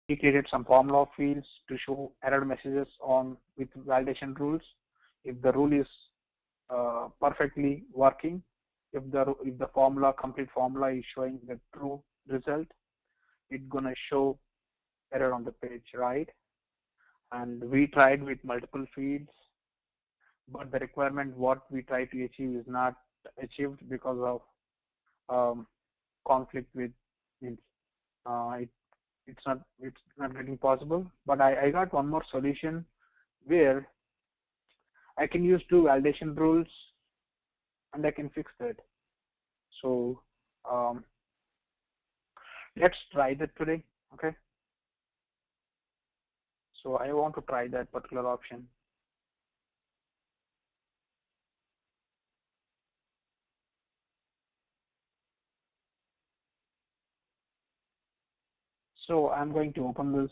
We created some formula fields to show error messages on with validation rules. If the rule is perfectly working, if the complete formula is showing the true result, it's gonna show error on the page, right? And we tried with multiple fields, but the requirement what we try to achieve is not achieved because of conflict with means it, it's not getting possible. But I got one more solution where I can use two validation rules and I can fix that. So um, let's try that today. Okay. So I want to try that particular option. So I'm going to open this.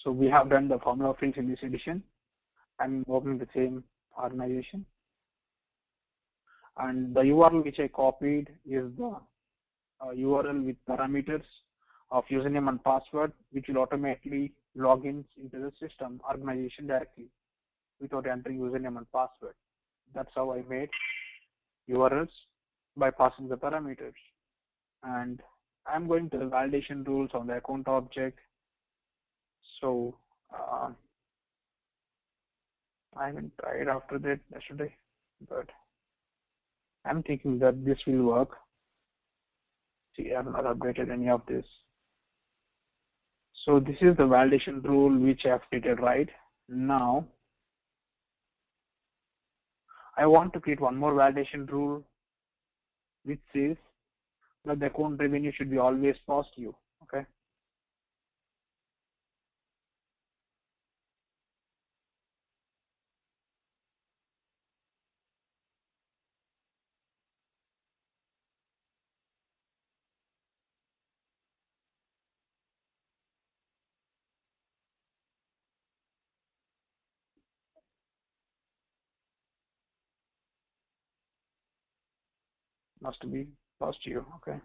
So we have done the formula fields in this edition. I'm opening the same organization. And the URL which I copied is the URL with parameters of username and password, which will automatically log in into the system organization directly without entering username and password. That's how I made URLs by passing the parameters. And I'm going to the validation rules on the account object. So I haven't tried after that yesterday, but I'm thinking that this will work. See, I have not updated any of this. So this is the validation rule which I have stated right. Now I want to create one more validation rule which says that the account revenue should be always positive. Okay. Must be positive. Okay.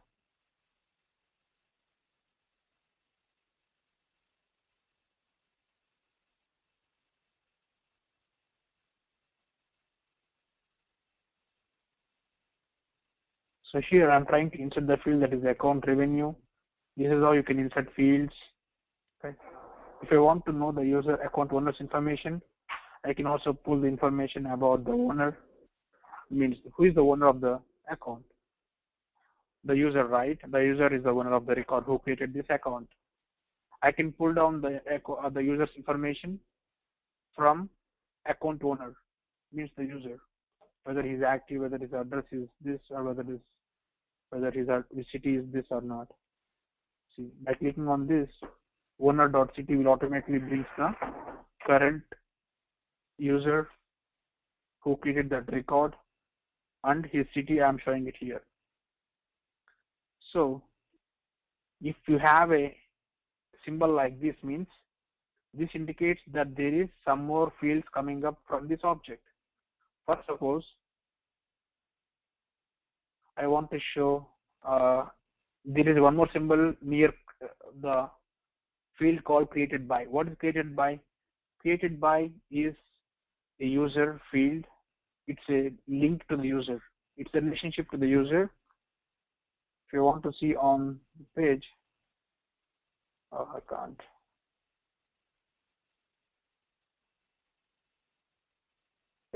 So here I'm trying to insert the field that is account revenue. This is how you can insert fields. Okay. If I want to know the user account owner's information, I can also pull the information about the owner. Means who is the owner of the account? The user, right? The user is the owner of the record who created this account. I can pull down the user's information from account owner, means the user, whether he's active, whether his address is this, or whether his city is this or not. See, by clicking on this, owner.city will automatically bring the current user who created that record and his city. I'm showing it here. So if you have a symbol like this, means this indicates that there is some more fields coming up from this object. For suppose I want to show there is one more symbol near the field called created by. What is created by? Created by is a user field. It's a link to the user. It's a relationship to the user. If you want to see on the page, I can't.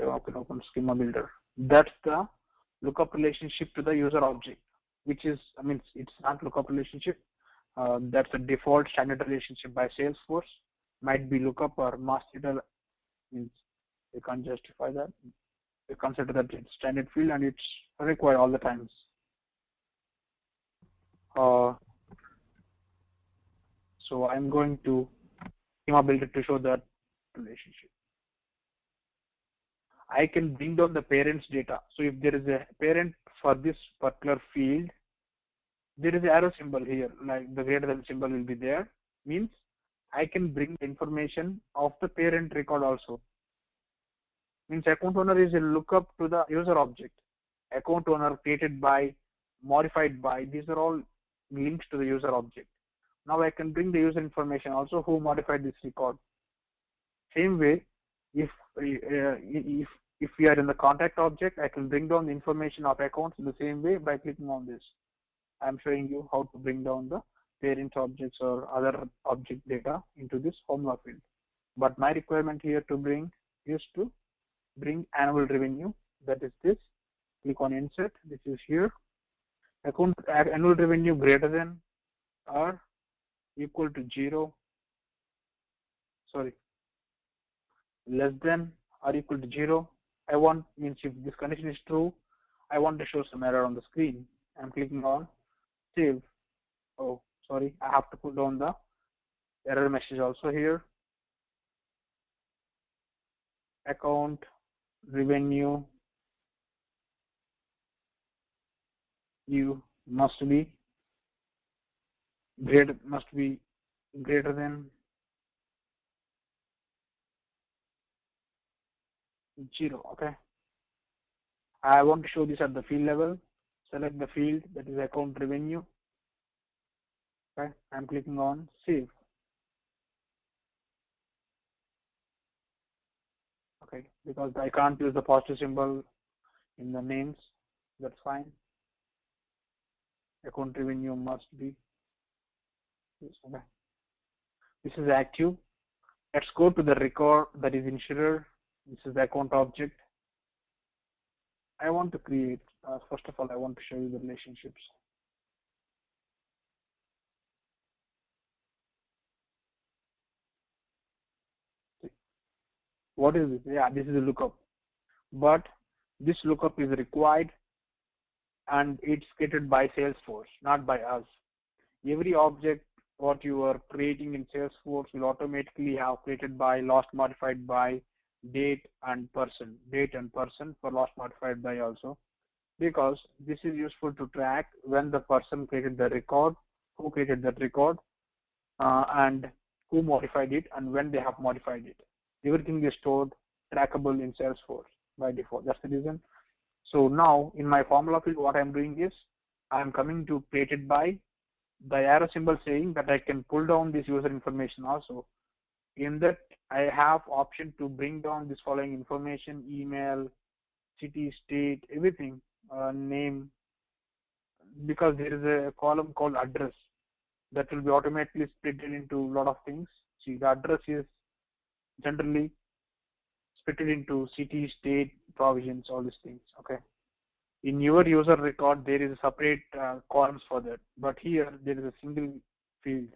I can open schema builder. That's the lookup relationship to the user object, which is, I mean, it's not lookup relationship. That's a default standard relationship by Salesforce. Might be lookup or mass data. Means you can't justify that. You consider that it's standard field and it's required all the times. So I'm going to schema builder to show that relationship. I can bring down the parent's data. So if there is a parent for this particular field, there is an arrow symbol here, like the greater than symbol will be there, means I can bring the information of the parent record also. Means account owner is a lookup to the user object. Account owner created by, modified by, these are all links to the user object. Now I can bring the user information also who modified this record. Same way, if we are in the contact object, I can bring down the information of accounts in the same way by clicking on this. I'm showing you how to bring down the parent objects or other object data into this formula field. But my requirement here to bring is to bring annual revenue. That is this. Click on insert. This is here. Account annual revenue greater than or equal to 0. Sorry, less than or equal to 0. I want, means if this condition is true, I want to show some error on the screen. I'm clicking on save. Oh, sorry, I have to put down the error message also here. Account revenue you must be greater than 0. Okay, I want to show this at the field level. Select the field, that is account revenue. Okay, I'm clicking on save. Okay, because I can't use the positive symbol in the names, that's fine. Account revenue must be this. Okay, this is active. Let's go to the record that is insurer. This is the account object. I want to create, first of all, I want to show you the relationships. See, what is this? Yeah, this is a lookup. But this lookup is required and it's created by Salesforce, not by us. Every object what you are creating in Salesforce will automatically have created by, last modified by, date and person for last modified by also, because this is useful to track when the person created the record, who created that record, and who modified it and when they have modified it. Everything is stored trackable in Salesforce by default. That's the reason. So now in my formula field, what I'm doing is I'm coming to created by, the arrow symbol saying that I can pull down this user information also. In that, I have option to bring down this following information: email, city, state, everything, name, because there is a column called address that will be automatically split into a lot of things. See, the address is generally split into city, state, provisions, all these things. Okay. In your user record, there is a separate columns for that, but here there is a single field,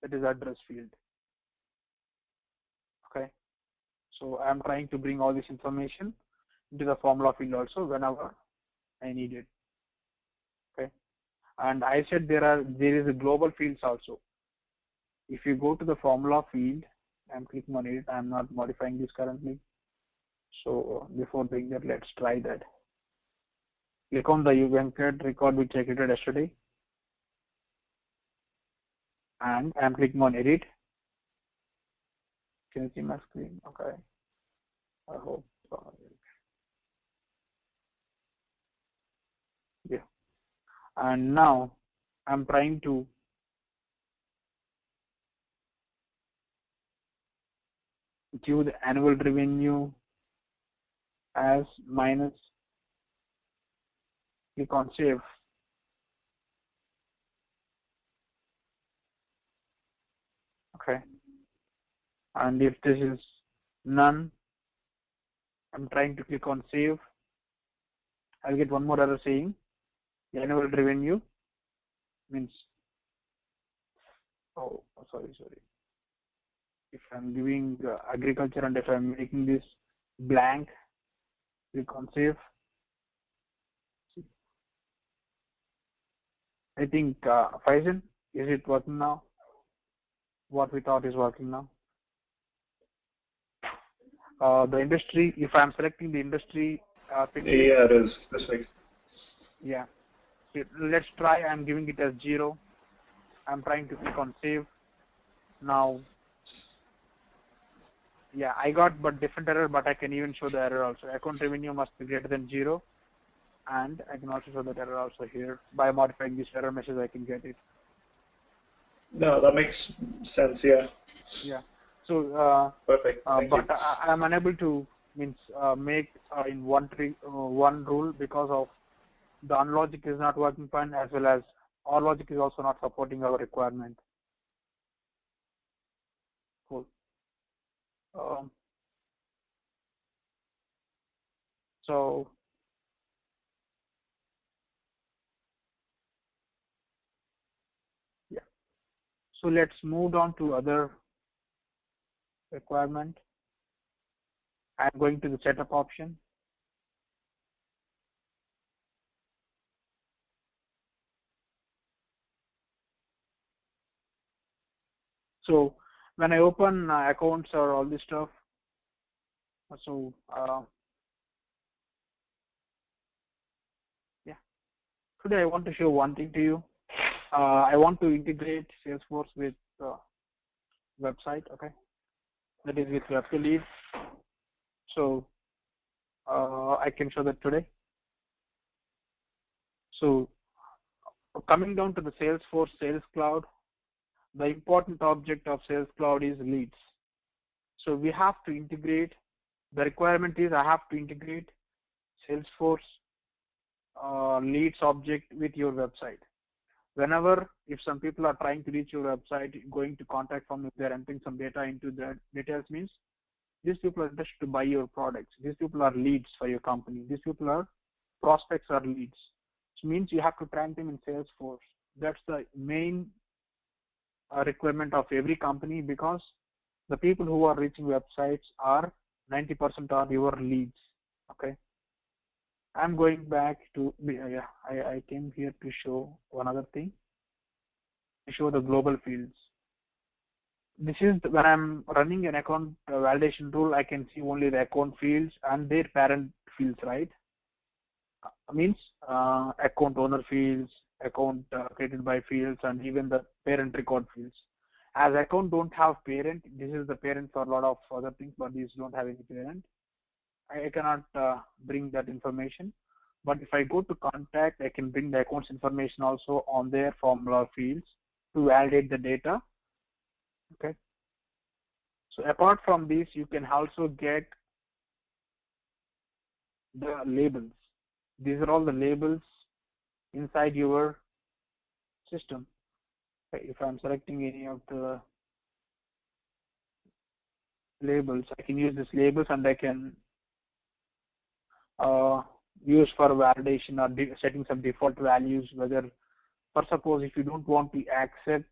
that is address field. Okay. So I'm trying to bring all this information into the formula field also whenever I need it. Okay. And I said there is a global fields also. If you go to the formula field, I'm clicking on it. I'm not modifying this currently. So before doing that, let's try that. Click on the Venkat record which I created yesterday, and I'm clicking on edit. Can you see my screen? Okay. I hope. Yeah. And now I'm trying to give the annual revenue as minus. Click on save. Okay. And if this is none, I'm trying to click on save. I'll get one more error saying the annual revenue means, oh, sorry. If I'm giving agriculture and if I'm making this blank, click on save. I think Faizan, is it working now? What we thought is working now. The industry, if I'm selecting the industry, Yeah, it is this week. yeah. Let's try. I'm giving it as 0. I'm trying to click on save. Now, yeah, I got but different error, but I can even show the error also. Account revenue must be greater than 0, and I can also show that error also here. By modifying this error message, I can get it. No, that makes sense. Yeah. Yeah. So, Perfect. Thank you. but I'm unable to make in one rule because of the unlogic is not working fine, as well as our logic is also not supporting our requirement. Cool. So yeah. So let's move on to other requirement. I'm going to the setup option. So when I open accounts or all this stuff, so yeah, today I want to show one thing to you. I want to integrate Salesforce with website, okay? That is with WebToLead. So I can show that today. So coming down to the Salesforce Sales Cloud, the important object of Sales Cloud is leads. So we have to integrate. The requirement is I have to integrate Salesforce leads object with your website. Whenever, if some people are trying to reach your website, going to contact form, if they're entering some data into the details, means these people are interested to buy your products. These people are leads for your company. These people are prospects or leads. Which means you have to track them in Salesforce. That's the main requirement of every company, because the people who are reaching websites are 90% are your leads. Okay. I'm going back to, yeah, I came here to show one other thing, to show the global fields. This is when I'm running an account validation tool, I can see only the account fields and their parent fields, right? Means account owner fields, account created by fields, and even the parent record fields. As account don't have parent, this is the parent for a lot of other things, but these don't have any parent. I cannot bring that information. But if I go to contact, I can bring the accounts information also on their formula fields to validate the data. Okay. So apart from this, you can also get the labels. These are all the labels inside your system. Okay. If I'm selecting any of the labels, I can use these labels, and I can use for validation or setting some default values. Whether, for suppose, if you don't want to accept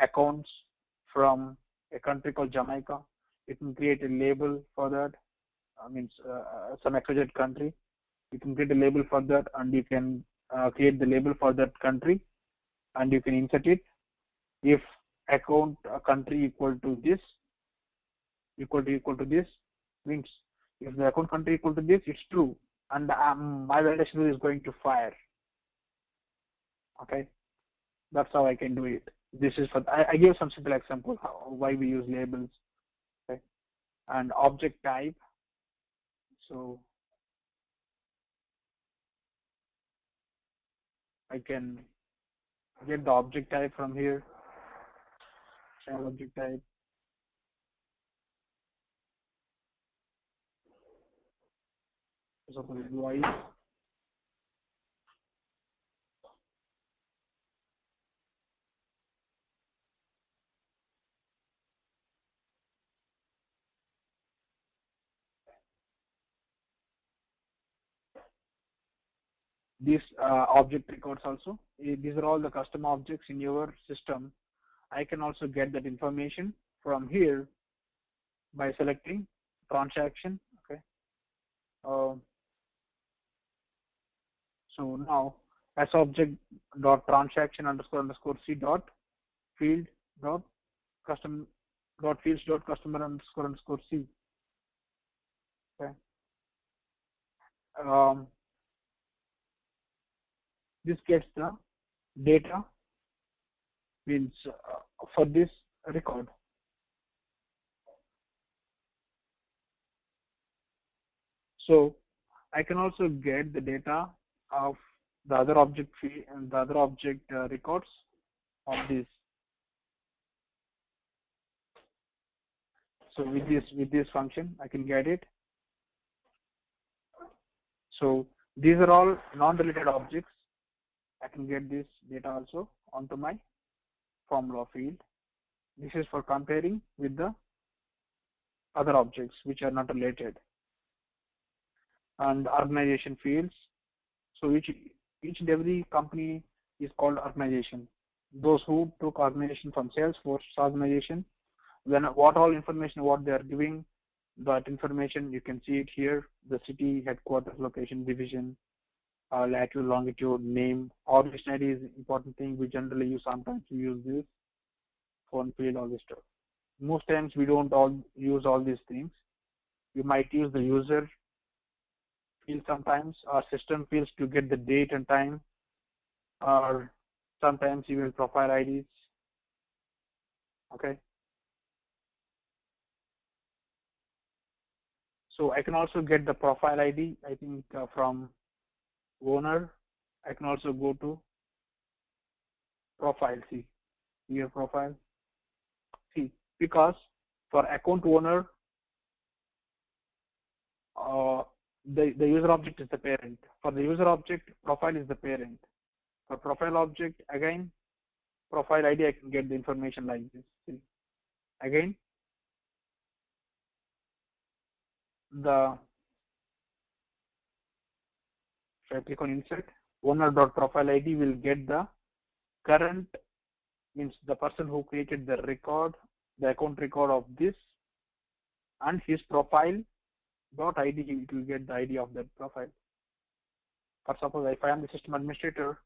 accounts from a country called Jamaica, you can create a label for that. Some XYZ country, you can create a label for that, and you can create the label for that country, and you can insert it. If account country equal to this, equal to this, means if the account country equal to this, it's true, and my validation rule is going to fire. Okay, that's how I can do it. This is for, I give some simple example why we use labels. Okay, and object type. So I can get the object type from here. Object type. Suppose voice. These object records also. These are all the custom objects in your system. I can also get that information from here by selecting transaction. Okay. So now as object dot transaction underscore c dot field dot custom dot fields dot customer underscore c. Okay. This gets the data means for this record. So I can also get the data of the other object fee and the other object records of this. So with this function, I can get it. So these are all non-related objects. I can get this data also onto my formula field. This is for comparing with the other objects which are not related. And organization fields. So each and every company is called organization. Those who took organization from Salesforce organization, then what all information what they are giving, that information you can see it here, the city, headquarters, location, division, latitude, longitude, name. Organization ID is important thing. We generally use, sometimes we use this, phone field, all this stuff. Most times we don't use all these things. You might use the user field sometimes, or system fields to get the date and time, or sometimes even profile IDs. Okay. So I can also get the profile ID, I think, from owner. I can also go to profile, see, here profile, see, because for account owner, the user object is the parent. For the user object, profile is the parent. For profile object, again, profile ID, I can get the information like this. See, again, if I click on insert, owner.profile ID will get the current, means the person who created the record, the account record of this, and his profile dot ID, it will get the ID of that profile. For suppose if I am the system administrator,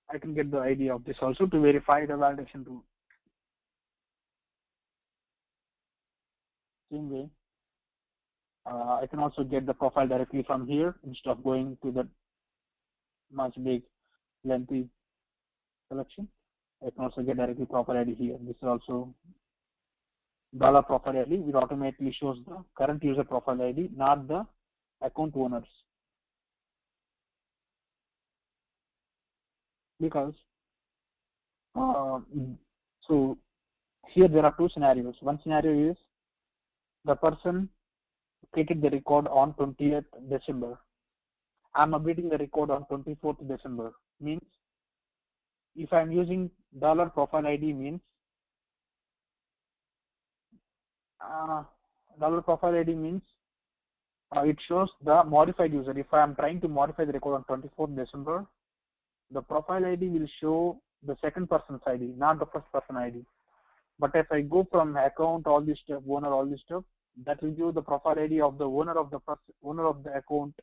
I can get the ID of this also to verify the validation rule. Same way, I can also get the profile directly from here instead of going to the much big lengthy selection. I can also get directly profile ID here. This is also $profile ID, which automatically shows the current user profile ID, not the account owners. Because so here there are two scenarios. One scenario is the person created the record on 20th December. I'm updating the record on 24th December. Means if I'm using $profile ID means $profile ID means it shows the modified user. If I am trying to modify the record on 24th December, the profile ID will show the second person's ID, not the first person ID. But if I go from account, all this stuff, owner, all this stuff, that will give the profile ID of the owner of the account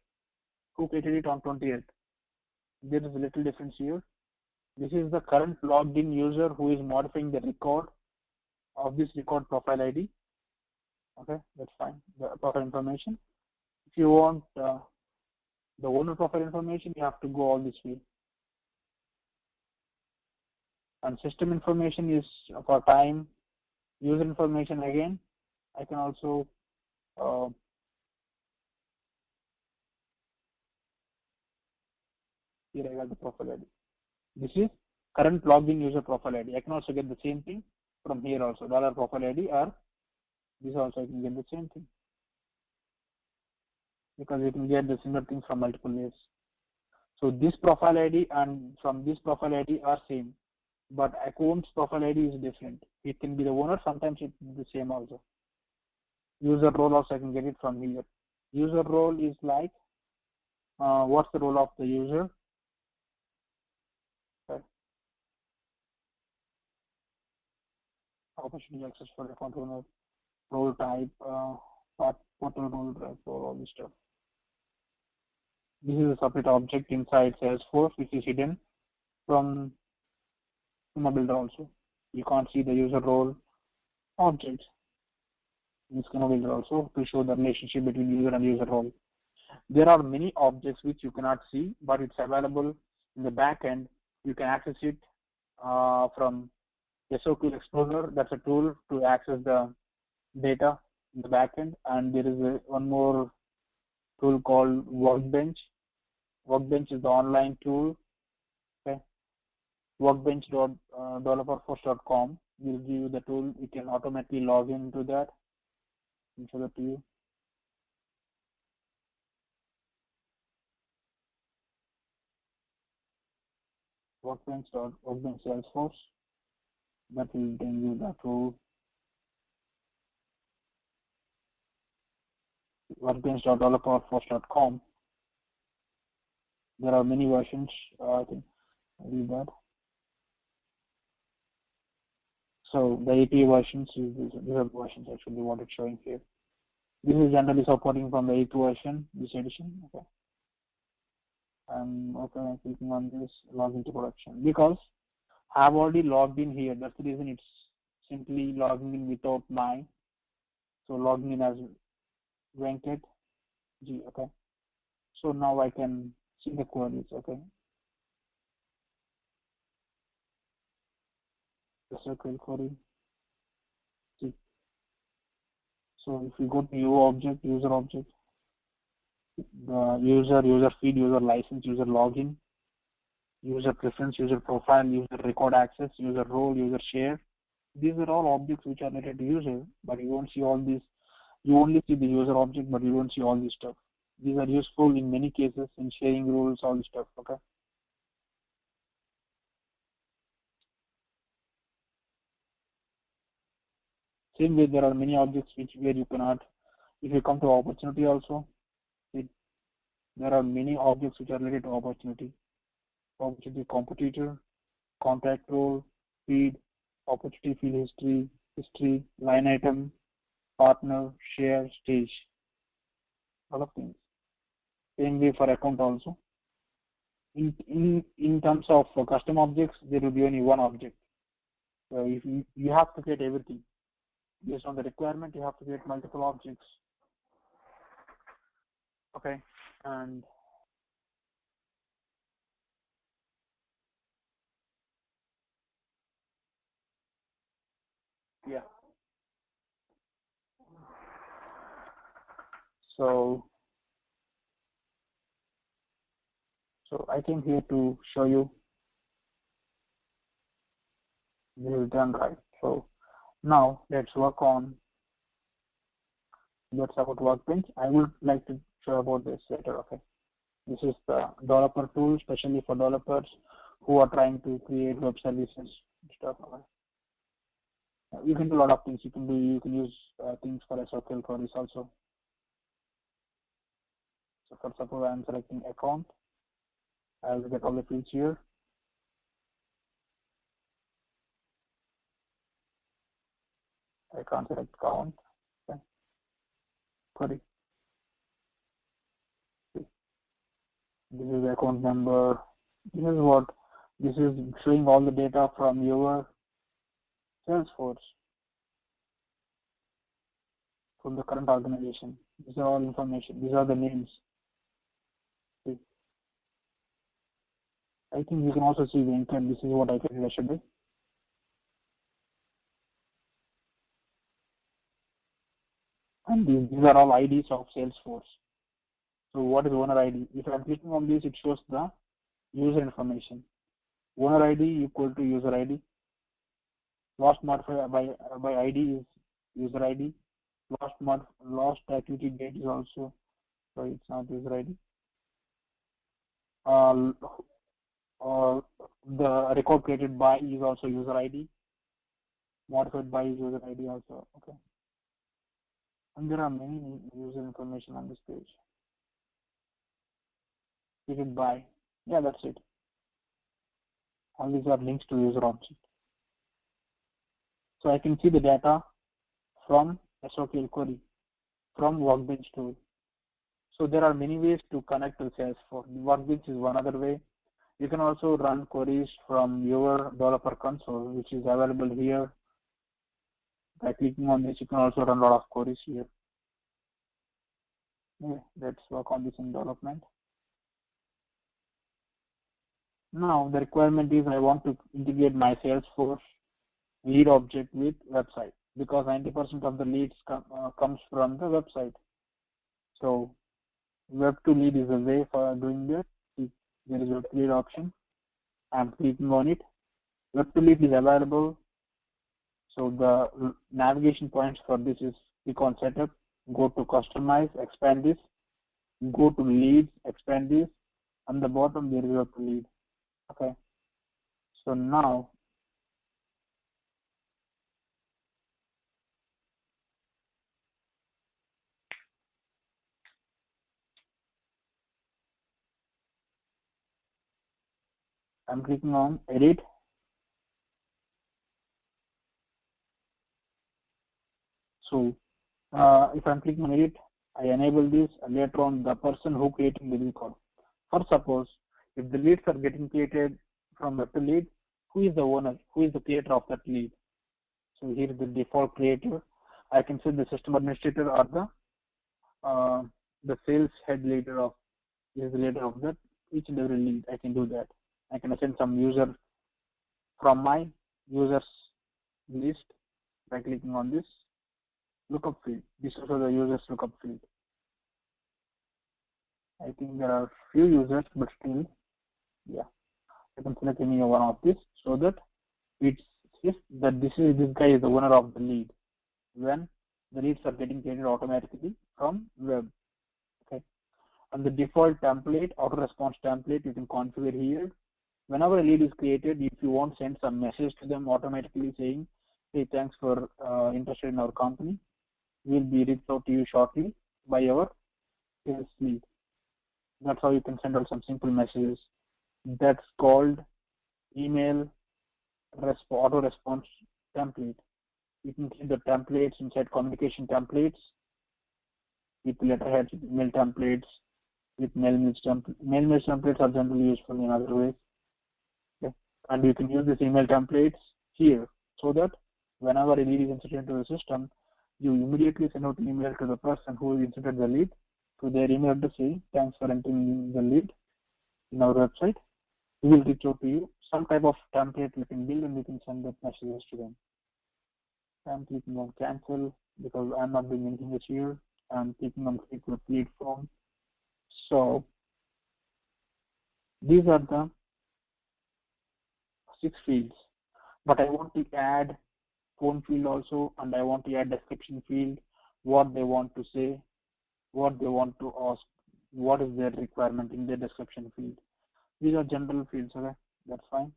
who created it on 20th. There is a little difference here. This is the current logged in user who is modifying the record of this record profile ID. Okay, that's fine. The profile information. If you want the owner profile information, you have to go all this way. And system information is for time. User information again. I can also here I got the profile ID. This is current logged in user profile ID. I can also get the same thing from here also, $profile ID, or this also I can get the same thing, because you can get the similar things from multiple ways. So this profile ID and from this profile ID are same, but account's profile ID is different. It can be the owner, sometimes it is the same also. User role also I can get it from here. User role is like what's the role of the user. Okay. Opportunity access for account owner, role type, portal role type, all this stuff. This is a separate object inside Salesforce which is hidden from Schema Builder also. You can't see the user role objects in Schema Builder also to show the relationship between user and user role. There are many objects which you cannot see, but it's available In the back end, you can access it from SOQL Explorer. That's a tool to access the data in the back end. And there is one more tool called Workbench. Workbench is the online tool. Okay, workbench.developerforce.com will give you the tool. You can automatically log into that. I'll show that to you. Workbench Salesforce. That will bring you the tool. Workbench.developerforce.com. There are many versions. I think I'll read that. So the API versions, these are the versions actually what it's showing here. This is generally supporting from the 8th version, this edition. Okay. I'm clicking on this, log into production, because I've already logged in here. That's the reason it's simply logging in without my. So logging in as Venkat G. Okay. So now I can see the queries. Okay. The circle query. See. So if you go to user object, the user feed, user license, user login, user preference, user profile, user record access, user role, user share. These are all objects which are related to user, but you won't see all these. You only see the user object, but you don't see all this stuff. These are useful in many cases in sharing rules, all this stuff. Okay. Same way, there are many objects where you cannot. If you come to opportunity also, there are many objects which are related to opportunity. Opportunity competitor, contact role, feed, opportunity field history, line item, partner, share, stage. A lot of things. Same way for account also. In terms of custom objects, there will be only one object. So if you have to create everything based on the requirement, you have to create multiple objects. Okay, and yeah. So I came here to show you this is done right. So now let's work on that's about Workbench. I would like to show about this later. Okay, this is the developer tool, especially for developers who are trying to create web services stuff. Okay. You can do a lot of things. You can use things for SQL queries also. So for suppose I'm selecting account, I will get all the fields here. I can't select count. Okay. Query. This is the account number. This is showing all the data from your Salesforce from the current organization. These are all information. These are the names. See. I think you can also see the intent. This is what I created yesterday. And these are all IDs of Salesforce. So what is owner ID? If I'm clicking on this, it shows the user information. Owner ID equal to user ID. Lost modified by ID is user ID. Lost activity date is also, sorry, it's not user ID. The record created by is also user ID. Modified by is user ID also. Okay. And there are many user information on this page. Created by, yeah, that's it. All these are links to user object. So I can see the data from SOQL query, from Workbench tool. So there are many ways to connect to Salesforce. Workbench is one other way. You can also run queries from your developer console, which is available here. By clicking on this, you can also run a lot of queries here. Yeah, let's work on this in development. Now the requirement is I want to integrate my Salesforce lead object with website because 90% of the leads comes from the website. So web to lead is a way for doing that. There is a web to lead option. I'm clicking on it. Web to lead is available. So the navigation points for this is click on setup, go to customize, expand this, go to leads, expand this. On the bottom there is web to lead. Okay. So now I'm clicking on edit. So if I'm clicking on edit, I enable this, and later on the person who creating the record. For suppose if the leads are getting created from web to lead, who is the owner? Who is the creator of that lead? So here is the default creator. I can say the system administrator or the sales head leader of is the leader of that each and every lead. I can do that. I can assign some user from my users list by clicking on this lookup field. This is also the users lookup field. I think there are few users, but still, yeah, I can select any one of this so that it's if that this guy is the owner of the lead when the leads are getting created automatically from web. Okay, and the default template, auto response template, you can configure here. Whenever a lead is created, if you want to send some message to them automatically saying, hey, thanks for interested in our company, we'll be reached out to you shortly by our sales lead. That's how you can send out some simple messages. That's called email auto response template. You can see the templates inside communication templates with letterheads, email templates, with mail templates are generally useful in other ways. Okay. And you can use these email templates here so that whenever a lead is inserted into the system, you immediately send out an email to the person who inserted the lead to their email address saying, thanks for entering the lead in our website. We will reach out to you. Some type of template we can build and we can send that messages to them. I'm clicking on cancel because I'm not doing anything here. I'm clicking on create lead form. So these are the 6 fields, but I want to add phone field also, and I want to add description field, what they want to say, what they want to ask, what is their requirement in their description field. These are general fields, okay? That's fine.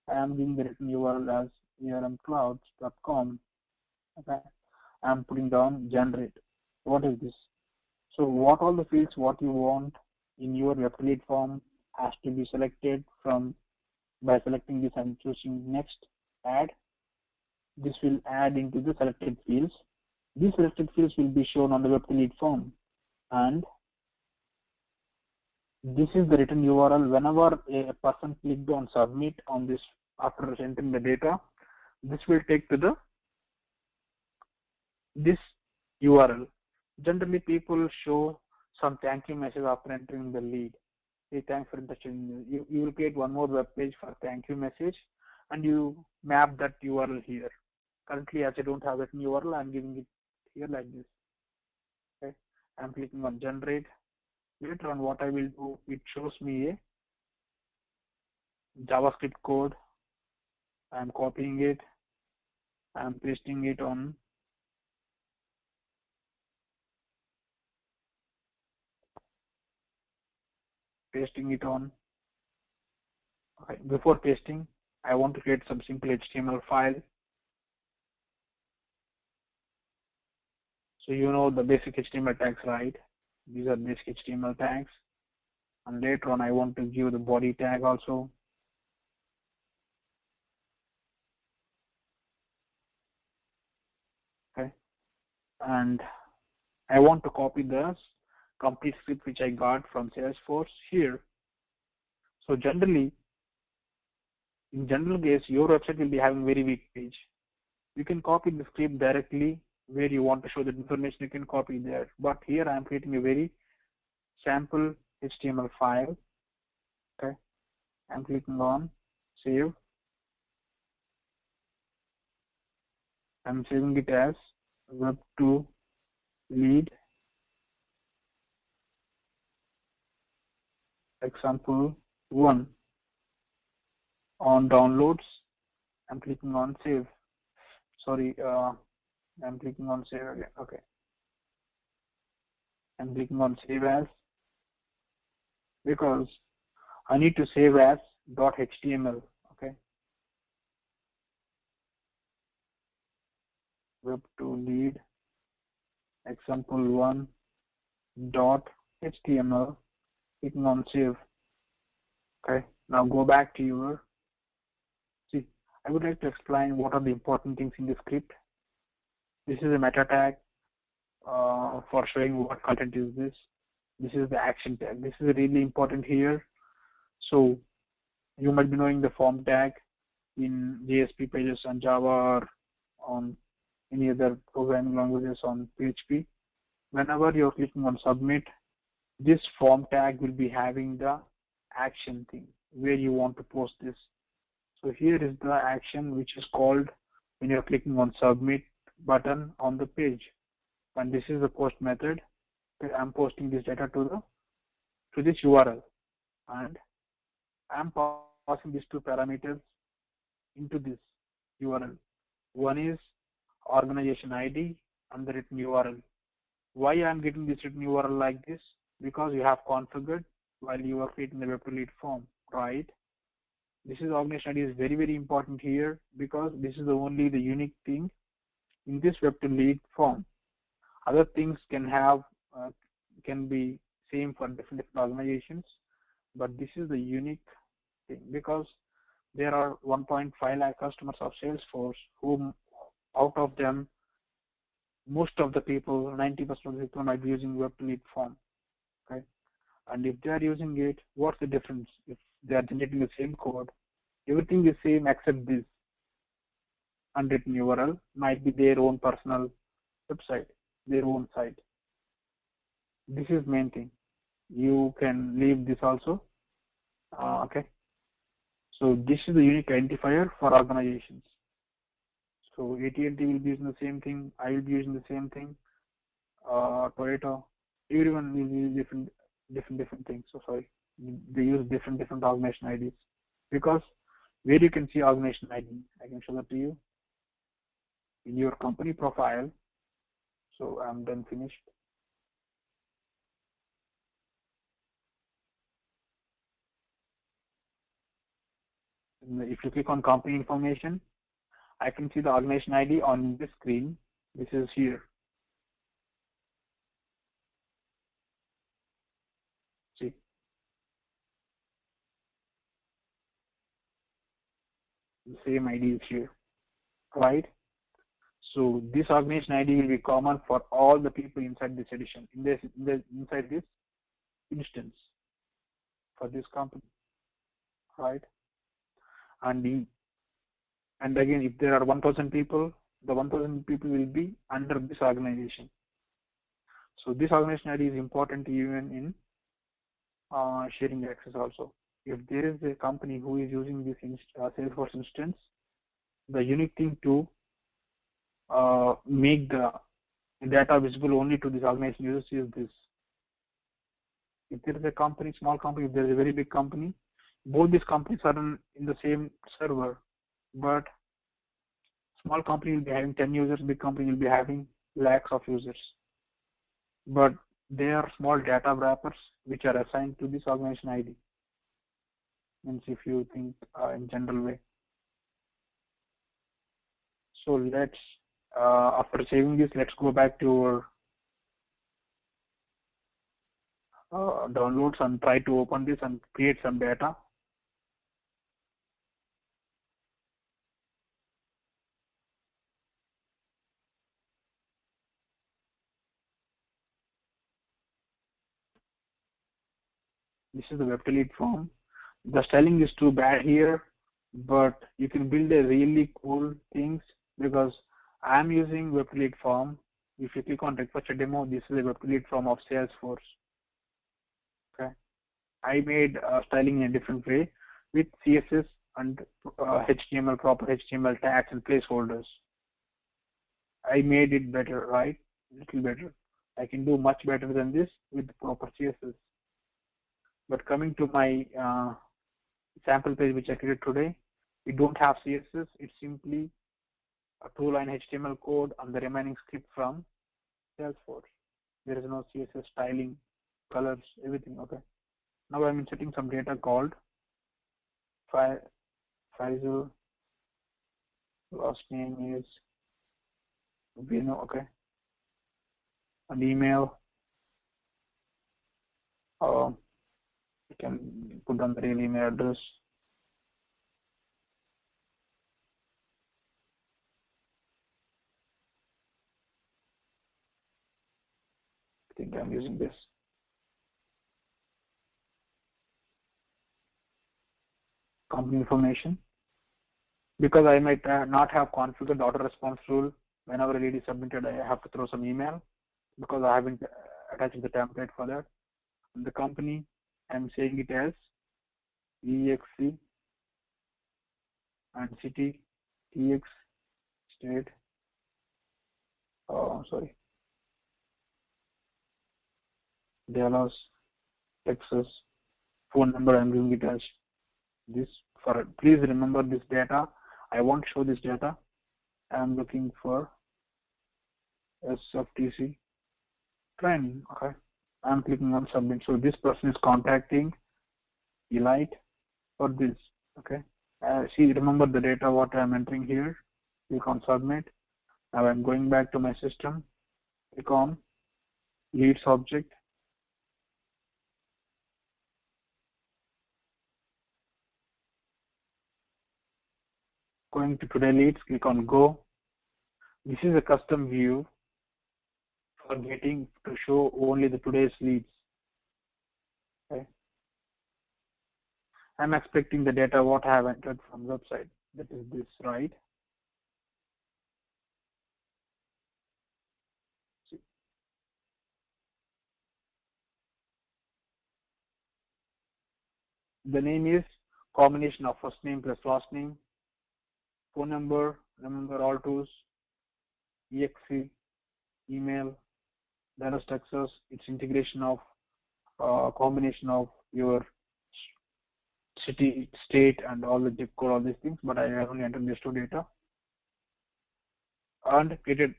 I am giving the written URL as ermclouds.com. Okay, I'm putting down generate. What is this? So what all the fields what you want in your web lead form has to be selected from by selecting this and choosing next add. This will add into the selected fields. These selected fields will be shown on the web lead form, and this is the written URL. Whenever a person clicked on submit on this after entering the data, this will take to this URL. Generally, people show some thank you message after entering the lead. Hey, thanks for interested in you. You will create one more web page for thank you message, and you map that URL here. Currently, as I don't have that URL, I'm giving it here like this. Okay, I'm clicking on generate. Later on, what I will do, it shows me a JavaScript code. I'm copying it. I'm pasting it on. Okay, before pasting, I want to create some simple HTML file. So you know the basic HTML tags, right? These are basic HTML tags. And later on, I want to give the body tag also. Okay. And I want to copy the complete script which I got from Salesforce here. So generally, in general case, your website will be having very weak page. You can copy the script directly where you want to show the information, you can copy there. But here I am creating a very sample HTML file. Okay. I'm clicking on save. I'm saving it as web to lead example 1. On downloads, I'm clicking on save. Sorry, I'm clicking on save again. Okay. I'm clicking on save as because I need to save as .html. Okay. Web to lead example 1 .html. Clicking on save. Okay. Now go back to your. See, I would like to explain what are the important things in the script. This is a meta tag for showing what content is this. This is the action tag. This is really important here. So you might be knowing the form tag in JSP pages on Java or on any other programming languages on PHP. Whenever you're clicking on submit, this form tag will be having the action thing where you want to post this. So here is the action which is called when you're clicking on submit button on the page. And this is the post method. I'm posting this data to this URL, and I'm passing these two parameters into this URL. One is organization ID and the written URL. Why I'm getting this written URL like this? Because you have configured while you are creating the web to lead form, right? This is organization ID is very, very important here because this is only the unique thing in this web to lead form. Other things can be same for different organizations, but this is the unique thing because there are 1.5 lakh customers of Salesforce whom out of them most of the people, 90% of the people might be using web to lead form. Okay, and if they are using it, what's the difference? If they are generating the same code, everything is same except this unwritten URL might be their own personal website, their own site. This is main thing. You can leave this also. Okay. So this is the unique identifier for organizations. So AT&T will be using the same thing. I will be using the same thing. Toyota, everyone will use different things. So sorry, they use different organization IDs because where you can see organization ID, I can show that to you in your company profile. So I'm done finished. And if you click on company information, I can see the organization ID on this screen. This is here. See, the same ID is here, right? So this organization ID will be common for all the people inside this edition, inside this instance for this company, right? And again, if there are 1,000 people, the 1,000 people will be under this organization. So this organization ID is important even in sharing access also. If there is a company who is using this Salesforce instance, the unique thing to make the data visible only to this organization users is this. If there is a company, small company, if there is a very big company, both these companies are in the same server, but small company will be having 10 users, big company will be having lakhs of users. But they are small data wrappers which are assigned to this organization ID. Means if you think in general way. So let's, after saving this, let's go back to our downloads and try to open this and create some data. This is the web to lead form. The styling is too bad here, but you can build a really cool things because I'm using web to lead form. If you click on request a demo, this is a web to lead form of Salesforce. Okay, I made styling in a different way. with CSS and HTML, proper HTML tags and placeholders. I made it better, right? Little better. I can do much better than this with the proper CSS. But coming to my sample page which I created today, we don't have CSS. It's simply a 2-line HTML code and the remaining script from Salesforce. There is no CSS styling, colors, everything. Okay. Now I'm inserting some data called Faisal. Last name is Vino. Okay. An email. You can put down the real email address. I think I'm using this. Company information. Because I might not have configured the auto response rule, whenever a lead is submitted, I have to throw some email because I haven't attached the template for that. And the company, I'm saying it as EXC and city, TX, state, sorry, Dallas, Texas. Phone number, I'm giving it as this. Please remember this data. I won't show this data. I'm looking for SFTC training. Okay. I'm clicking on submit. So this person is contacting Elite for this. Okay. See, remember the data what I'm entering here. Click on submit. Now I'm going back to my system. Click on leads object. Going to today leads. Click on go. This is a custom view for getting to show only the today's leads. Okay. I'm expecting the data what I have entered from website. That is this, right? See. The name is combination of first name plus last name, phone number, remember all tools, EXE, email, Dallas, Texas. It's integration of combination of your city, state, and all the zip code, all these things. But I have only entered these two data and created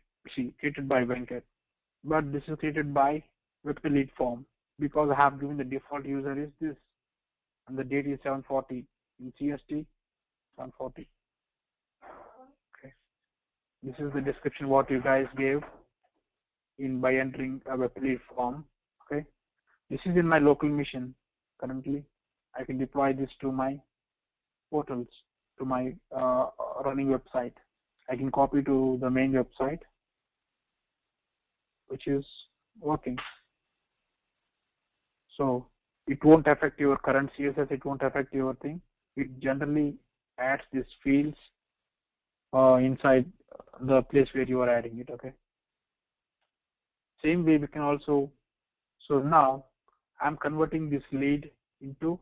by Venkat. But this is created by with the lead form because I have given the default user is this, and the date is 7:40 in CST, 7:40. Okay. This is the description what you guys gave in by entering a web lead form. Okay. This is in my local mission currently. I can deploy this to my portals, to my running website. I can copy to the main website, which is working. So it won't affect your current CSS. It won't affect your thing. It generally adds these fields inside the place where you are adding it. Okay. Same way we can also. So now I'm converting this lead into.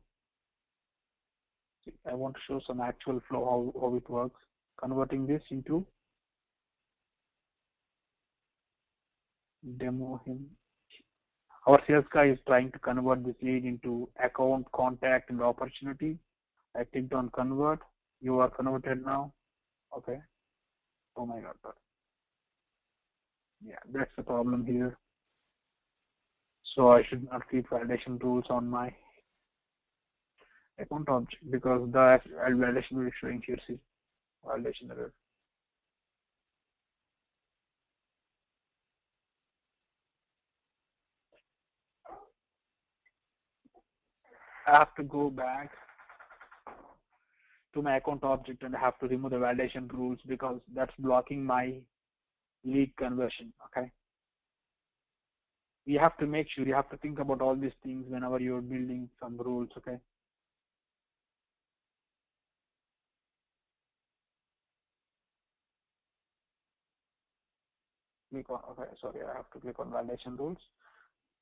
I want to show some actual flow how it works. Converting this into demo him. Our sales guy is trying to convert this lead into account, contact, and opportunity. I clicked on convert. You are converted now. Okay. Oh my God. Yeah, that's the problem here. So I should not keep validation rules on my account object because the validation will be showing here. See, validation error. I have to go back to my account object and I have to remove the validation rules because that's blocking my lead conversion. Okay. You have to make sure you have to think about all these things whenever you're building some rules. Okay. Click on, okay, sorry, I have to click on validation rules.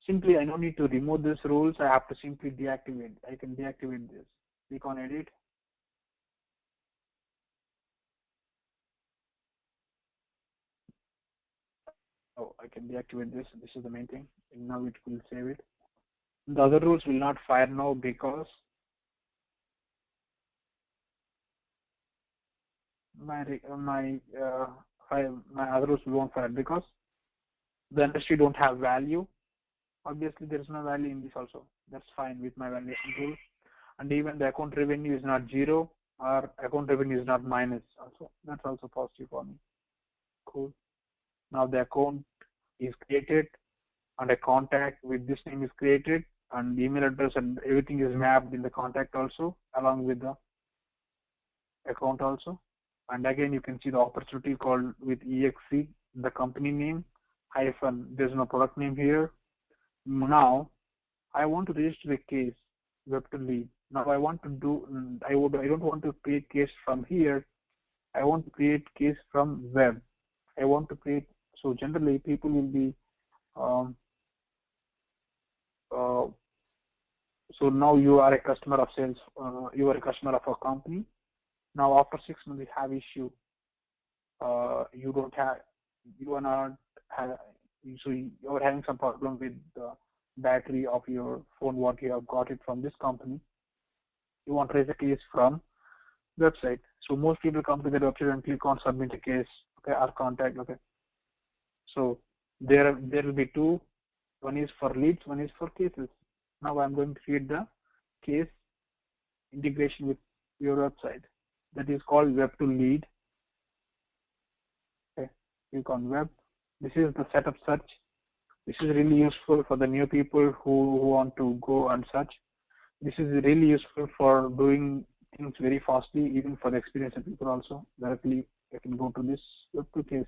Simply, I don't need to remove these rules. I have to simply deactivate. I can deactivate this. Click on edit, Oh, I can deactivate this. This is the main thing. And now it will save it. The other rules will not fire now because my other rules won't fire because the industry don't have value. Obviously, there is no value in this also. That's fine with my valuation rule. And even the account revenue is not zero or account revenue is not minus also. That's also positive for me. Cool. Now the account is created and a contact with this name is created and the email address and everything is mapped in the contact also along with the account also. And again, you can see the opportunity called with EXC, the company name hyphen. There's no product name here. Now I want to register a case web to lead. Now I want to do. I don't want to create case from here. I want to create case from web. I want to create. So generally, people will be. Um, uh, so now you are a customer of sales. You are a customer of a company. Now after 6 months, you have issue. You don't have. You are not. So you are having some problem with the battery of your phone. What you have got it from this company. You want to raise a case from website. So most people come to the website and click on submit a case, okay, or contact, okay. So there will be two. One is for leads, one is for cases. Now I'm going to create the case integration with your website. That is called web to lead. Okay, click on web. This is the setup search. This is really useful for the new people who want to go and search. This is really useful for doing things very fastly, even for the experienced people also. Directly, I can go to this web to case.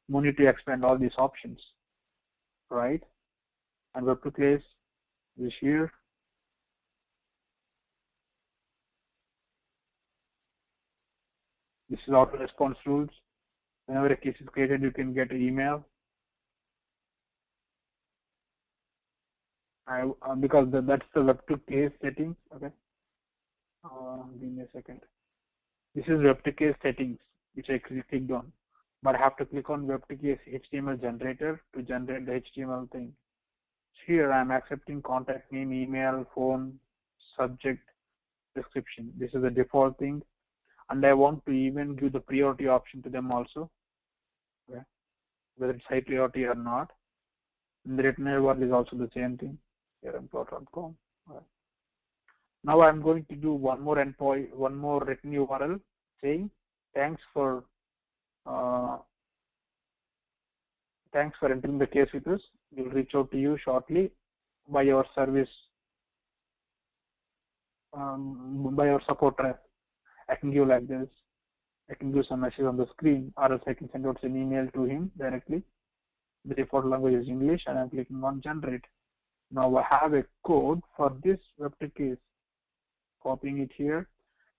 No need to expand all these options, right? And web to case is here. This is auto response rules. Whenever a case is created, you can get an email. Because that's the web to case settings. Okay. Give me a second. This is web to case settings, which I clicked on. But I have to click on web to case HTML generator to generate the HTML thing. Here I am accepting contact name, email, phone, subject, description. This is the default thing. And I want to even give the priority option to them also. Okay. Whether it's high priority or not. And the written URL is also the same thing. Here employer.com. Okay. Now I'm going to do one more endpoint, one more written URL saying thanks for entering the case with us. We'll reach out to you shortly by our service, by our support rep. I can give like this. I can give some message on the screen, or else I can send out an email to him directly. The default language is English, and I'm clicking on generate. Now I have a code for this web to case. Copying it here.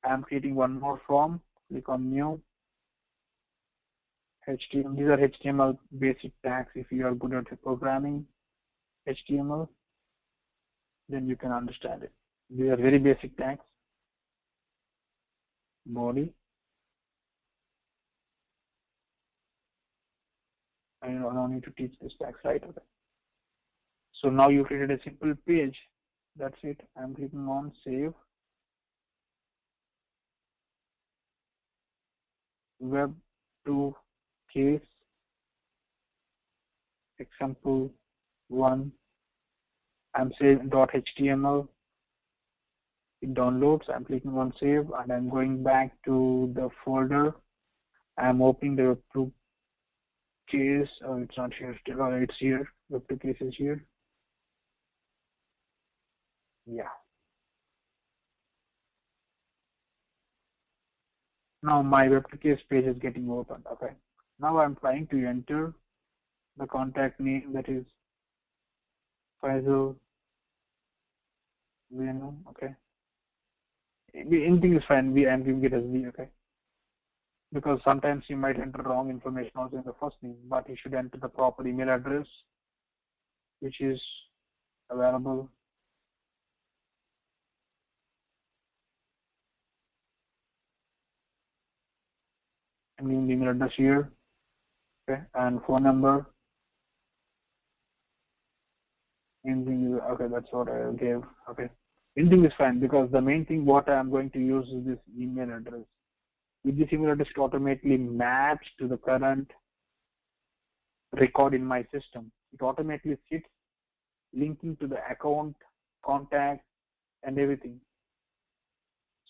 I'm creating one more form. Click on new. HTML. These are HTML basic tags. If you are good at programming HTML, then you can understand it. These are very basic tags. Body. I don't need to teach this tags, right? Okay. So now you created a simple page. That's it. I'm clicking on save. Web to case example 1. I'm saving .html. It downloads. I'm clicking on save, and I'm going back to the folder. I'm opening the web to case. Oh, it's not here still. Oh, it's here. Web to case is here. Yeah. Now my web to case page is getting opened. Okay. Now I'm trying to enter the contact name, that is Faisal Venu. Okay. Anything is fine. I'm giving it as V. Okay. Because sometimes you might enter wrong information also in the first name, but you should enter the proper email address, which is available. I'm giving the email address here. Okay. And phone number. Anything is okay. That's what I gave. Okay. Anything is fine because the main thing what I'm going to use is this email address. With this email address, it automatically maps to the current record in my system. It automatically sits linking to the account, contact, and everything.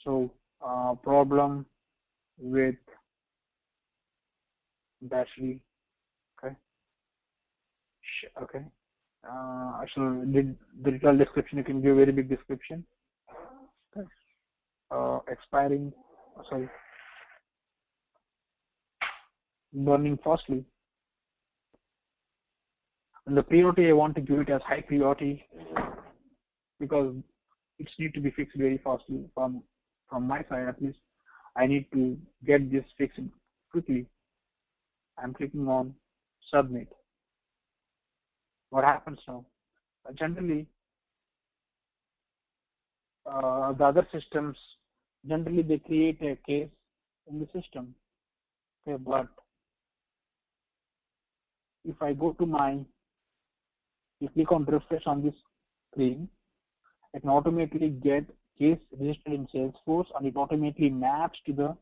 So problem with battery. Okay. Okay. Actually, the detailed description you can give very big description. Okay. Expiring. Sorry. Burning fastly. And the priority I want to give it as high priority because it's need to be fixed very fastly from my side at least. I need to get this fixed quickly. I'm clicking on submit. What happens now? Generally, the other systems generally they create a case in the system. Okay, but if I go to you click on refresh on this screen, it can automatically get case registered in Salesforce and it automatically maps to the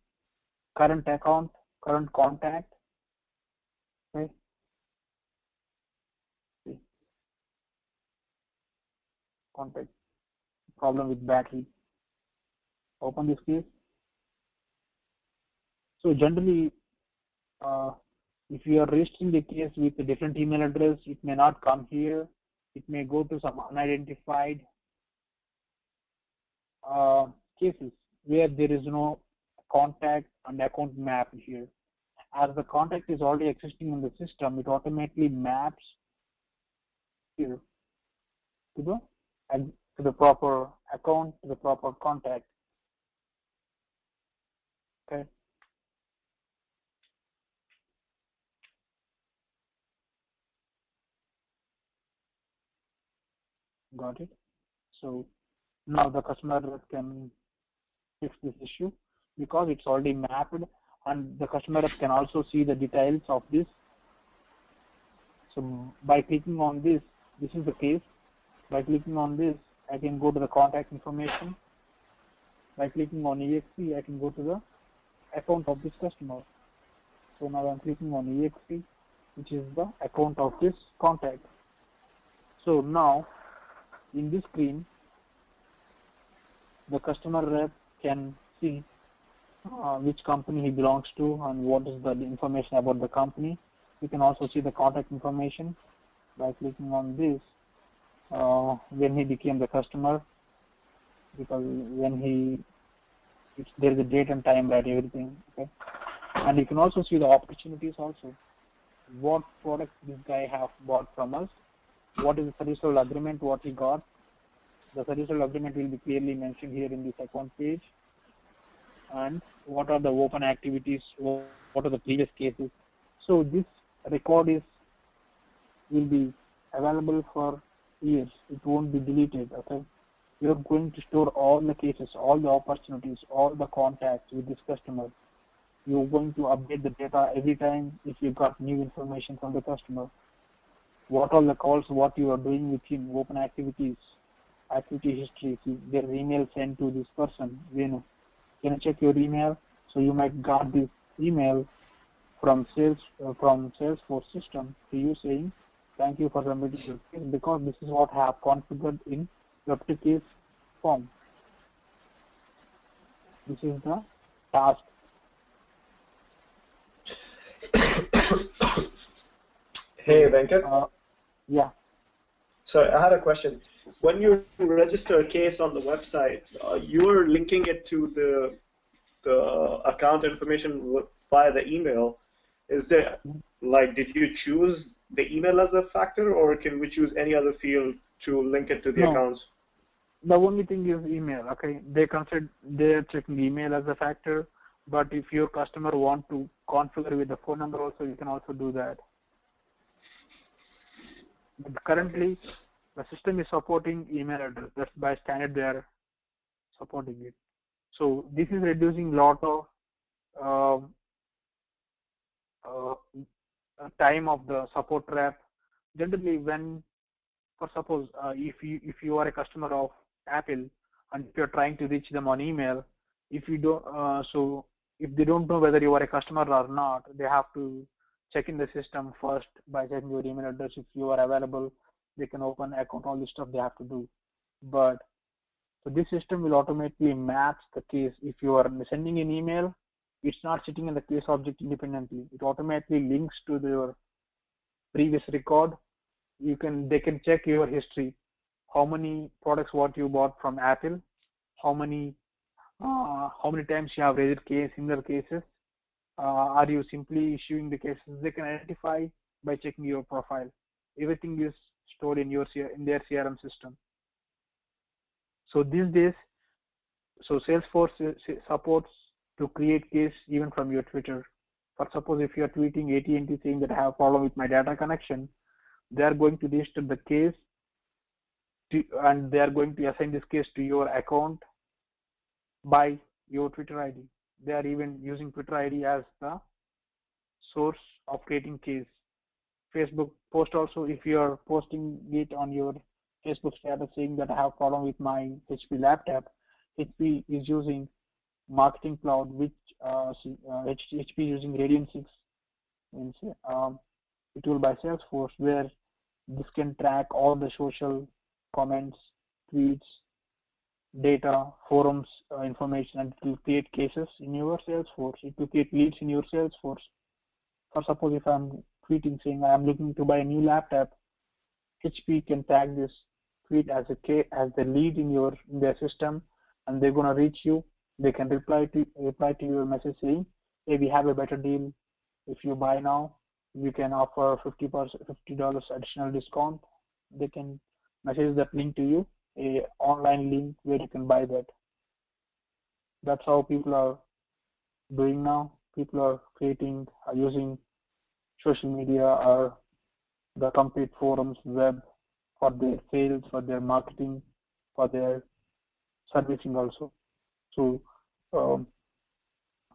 current account, current contact. Okay. See, contact problem with battery. Open this case. So generally, if you are registering the case with a different email address, it may not come here. It may go to some unidentified cases where there is no contact and account map here. As the contact is already existing in the system, it automatically maps here to the proper account, to the proper contact. Okay. Got it. So now the customer can fix this issue because it's already mapped and the customer can also see the details of this. So by clicking on this is the case. By clicking on this, I can go to the contact information. By clicking on EXE, I can go to the account of this customer. So now I'm clicking on EXE, which is the account of this contact. So now in this screen, the customer rep can see which company he belongs to and what is the information about the company. You can also see the contact information by clicking on this when he became the customer, because when there's a date and time, right, everything. Okay, and you can also see the opportunities also. What product this guy have bought from us, what is the service level agreement, what he got. The service level agreement will be clearly mentioned here in this account page. And what are the open activities, what are the previous cases. So this record will be available for years. It won't be deleted. Okay, you're going to store all the cases, all the opportunities, all the contacts with this customer. You're going to update the data every time if you got new information from the customer. What are the calls, what you are doing with him, open activities, activity history. If there's email sent to this person, can you check your email? So you might got this email from Salesforce system to you saying, thank you for submitting your case because this is what I have configured in your case form. This is the task. Hey, Venkat. Yeah. Sorry, I had a question. When you register a case on the website, you're linking it to the account information via the email. Is there, did you choose the email as a factor, or can we choose any other field to link it to the accounts? The only thing is email. Okay, they're checking email as a factor, but if your customer want to configure with the phone number also, you can also do that. But currently, the system is supporting email address. That's by standard they are supporting it. So this is reducing lot of time of the support rep. Generally, when For suppose if you are a customer of Apple and if you're trying to reach them on email, if you don't if they don't know whether you are a customer or not, they have to check in the system first by checking your email address. If you are available, they can open account, all this stuff they have to do. But so this system will automatically match the case. If you are sending an email, it's not sitting in the case object independently. It automatically links to your previous record. They can check your history, how many products what you bought from Apple, how many times you have raised similar cases, are you simply issuing the cases. They can identify by checking your profile. Everything is stored in their CRM system. So these days, Salesforce supports to create case even from your Twitter. For suppose if you are tweeting AT&T saying that I have a problem with my data connection, they are going to register the case and they are going to assign this case to your account by your Twitter ID. They are even using Twitter ID as the source of creating case. Facebook post also, if you are posting it on your Facebook status saying that I have a problem with my HP laptop, HP is using Marketing Cloud, which HP is using Radiant 6 tool by Salesforce, where this can track all the social comments, tweets, data, forums, information, and it will create cases in your Salesforce. It will create leads in your Salesforce. For suppose if I'm tweeting saying I am looking to buy a new laptop, HP can tag this tweet as the lead in their system, and they're gonna reach you. They can reply to your message saying, hey, we have a better deal. If you buy now, we can offer $50 additional discount. They can message that link to you, a online link where you can buy that. That's how people are doing now. People are using social media or the complete forums, web, for their sales, for their marketing, for their servicing also. So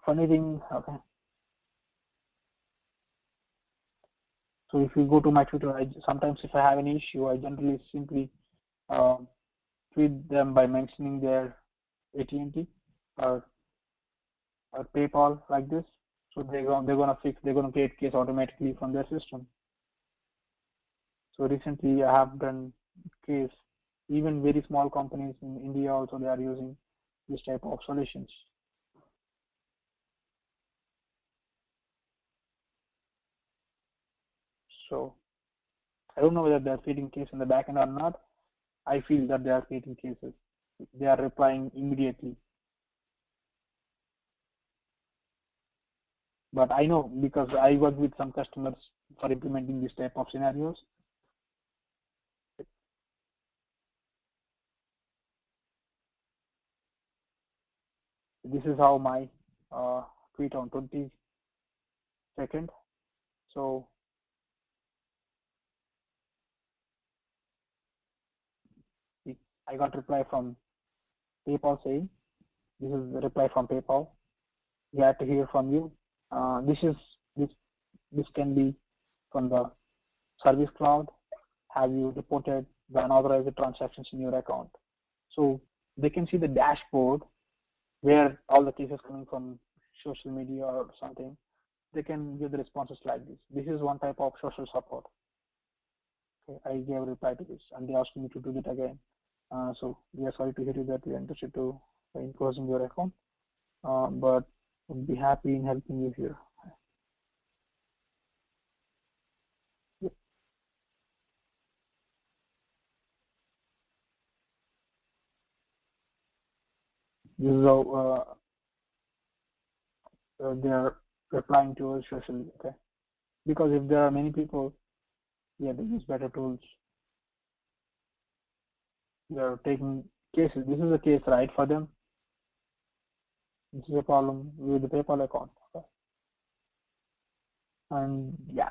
funny thing, okay. So if you go to my Twitter, sometimes if I have an issue, I generally simply tweet them by mentioning their AT&T or PayPal like this. So they're gonna create case automatically from their system. So recently I have done case. Even very small companies in India also, they are using this type of solutions. So I don't know whether they are creating case in the backend or not. I feel that they are creating cases. They are replying immediately. But I know because I work with some customers for implementing this type of scenarios. This is how my tweet on 22nd. So I got reply from PayPal saying, this is the reply from PayPal. Glad to hear from you. This can be from the Service Cloud. Have you reported the unauthorized transactions in your account? So they can see the dashboard where all the cases coming from social media or something. They can give the responses like this. This is one type of social support. Okay, I gave a reply to this, and they asked me to do it again. So we are sorry to hear that we are interested in closing your account, but would be happy in helping you here. This is how they are replying to us socially. Okay, because if there are many people, yeah, they use better tools. They are taking cases. This is a case, right, for them. This is a problem with the PayPal account. Okay? And yeah,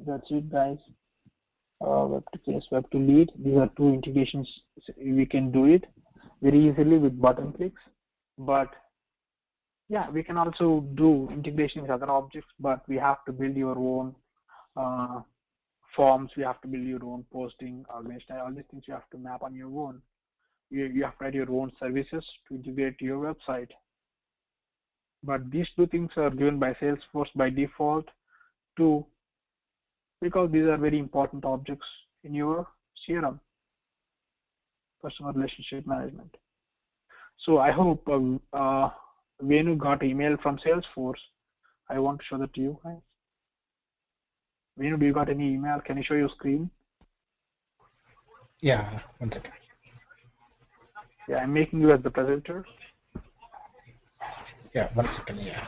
that's it, guys. Web to case, web to lead. These are two integrations. We can do it very easily with button clicks. But yeah, we can also do integration with other objects, but we have to build your own forms, you have to build your own posting, organization, all these things you have to map on your own. You have to write your own services to integrate to your website. But these two things are given by Salesforce by default too, because these are very important objects in your CRM, customer relationship management. So I hope Venu got email from Salesforce. I want to show that to you guys. Venu, do you got any email? Can you show your screen? Yeah, one second. Yeah, I'm making you as the presenter. Yeah, one second. Yeah.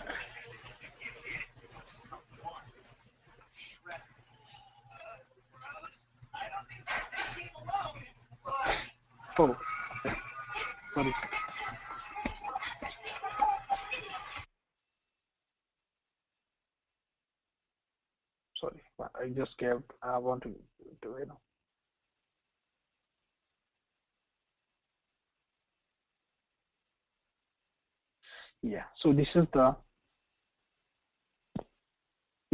Oh, okay. Sorry. Sorry, I just gave. I want to Yeah. So this is the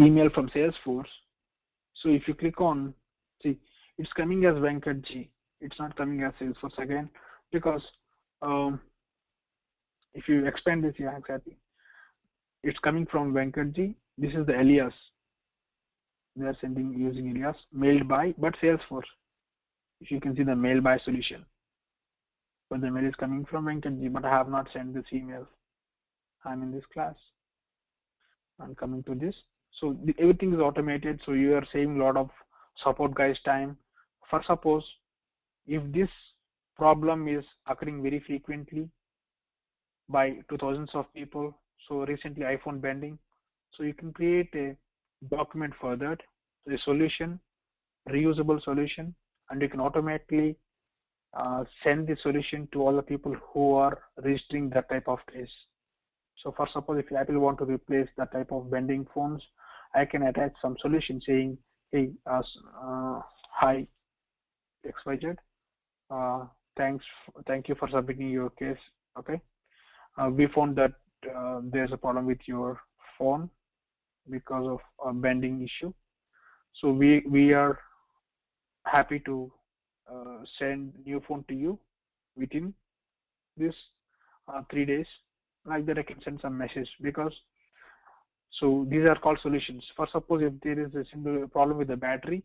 email from Salesforce. So if you click on, see, it's coming as Venkatji. It's not coming as Salesforce again, because if you expand this, yeah, exactly. It's coming from Venkatji. This is the alias. They are sending using alias mailed by, but Salesforce. If you can see the mail by solution. But the mail is coming from Venkatji, but I have not sent this email. I'm in this class. I'm coming to this. So everything is automated. So you are saving a lot of support guys time. For suppose if this problem is occurring very frequently by to thousands of people, so recently iPhone bending, so you can create a document for that, a solution, reusable solution, and you can automatically send the solution to all the people who are registering that type of case. So for suppose if Apple want to replace that type of bending phones, I can attach some solution saying, hey, hi, XYZ, thank you for submitting your case. Okay, we found that there's a problem with your phone because of a bending issue. So we are happy to send new phone to you within this 3 days. Like that, I can send some message because. So these are called solutions. For suppose if there is a simple problem with the battery,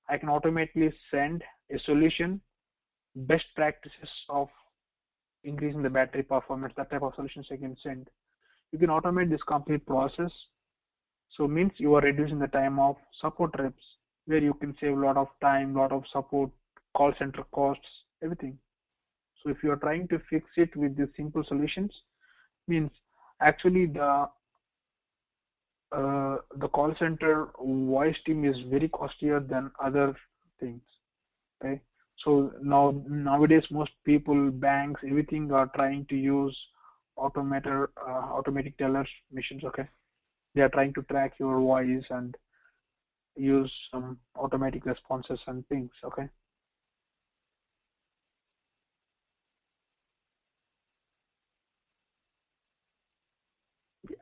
I can automatically send a solution, best practices of increasing the battery performance, that type of solutions I can send. You can automate this complete process. So means you are reducing the time of support reps, where you can save a lot of time, lot of support, call center costs, everything. So if you are trying to fix it with these simple solutions, means actually the call center voice team is very costlier than other things. Okay, so nowadays most people, banks, everything are trying to use automatic tellers machines. Okay, they are trying to track your voice and use some automatic responses and things. Okay, yeah.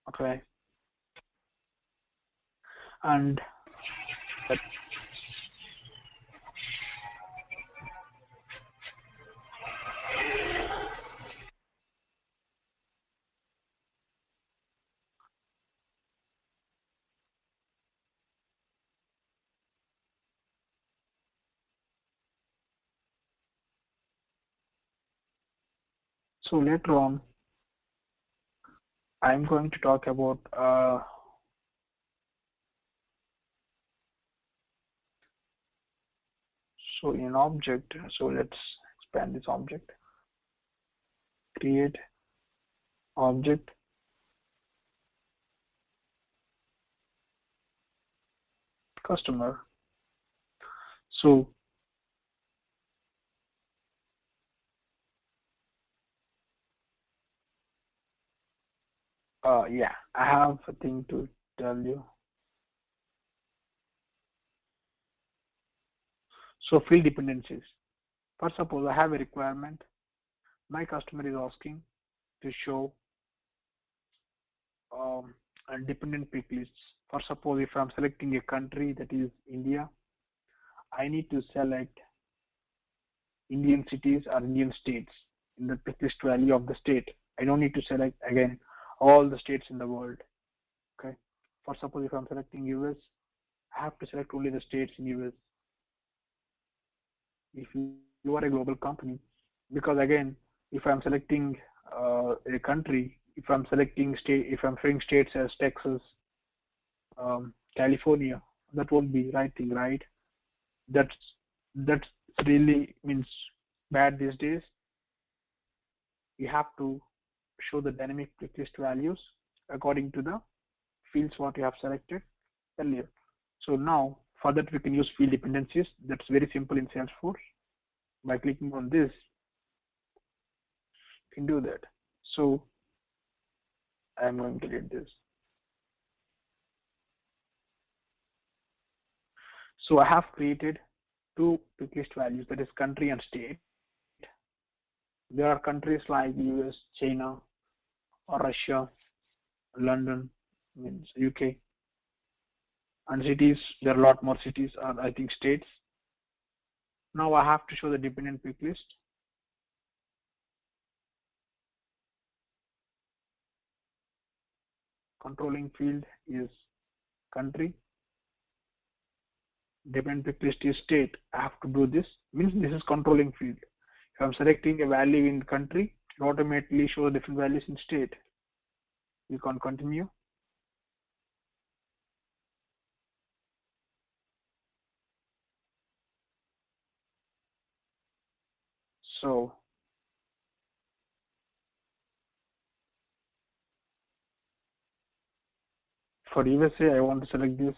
Okay, and so later on I'm going to talk about so in object. So let's expand this object, create object, customer. So yeah, I have a thing to tell you. So field dependencies. For suppose I have a requirement My customer is asking to show dependent pick lists. For suppose if I'm selecting a country that is India, I need to select Indian cities or Indian states in the pick list value of the state. I don't need to select again all the states in the world. Okay. For suppose if I'm selecting US, I have to select only the states in US. If you are a global company, because again, if I'm selecting a country, if I'm selecting state, if I'm showing states as Texas, California, that won't be right thing, right? That's that's really means bad these days. You have to show the dynamic list values according to the fields what you have selected earlier. So now for that we can use field dependencies. That's very simple in Salesforce. By clicking on this, you can do that. So I'm going to delete this. So I have created two pick list values, that is country and state. There are countries like US, China, or Russia, London, means UK, and cities. There are a lot more cities, or I think states. Now I have to show the dependent pick list. Controlling field is country. Dependent pick list is state. I have to do this. Means this is controlling field. If I'm selecting a value in country, it automatically shows different values in state. You can continue. So for USA, I want to select this,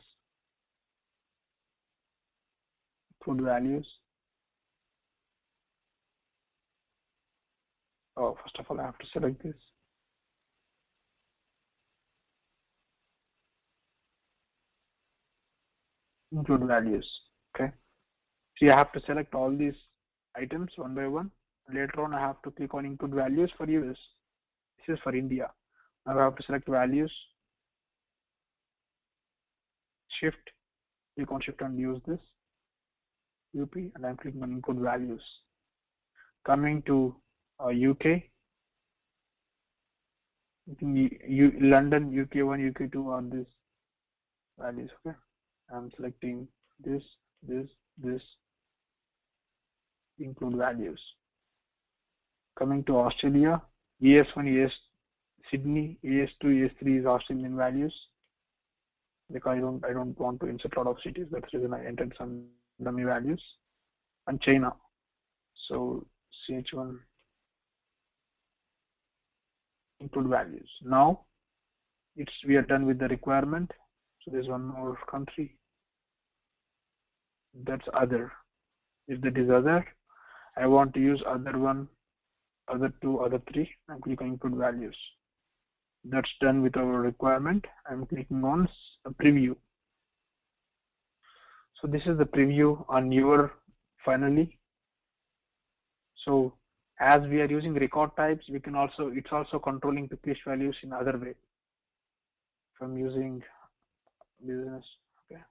put values. Oh, first of all, I have to select this. Include values. Okay. See, I have to select all these items one by one. Later on, I have to click on include values for US. This is for India. Now I have to select values. Shift. Click on shift and use this. UP, and I'm clicking on include values. Coming to UK. London, UK1, UK2 are these values. Okay. I'm selecting this, this, include values. Coming to Australia, ES1, ES Sydney, ES2, ES3 is Australian values, because I don't want to insert a lot of cities. That's the reason I entered some dummy values. And China, so CH1, include values. Now we are done with the requirement. So there's one more country. That's other. If that is other, I want to use other one, other two, other three. I'm clicking on input values. That's done with our requirement. I'm clicking on a preview. So this is the preview on your finally. So as we are using record types, we can also, it's also controlling the list values in other way. If I'm using business, okay,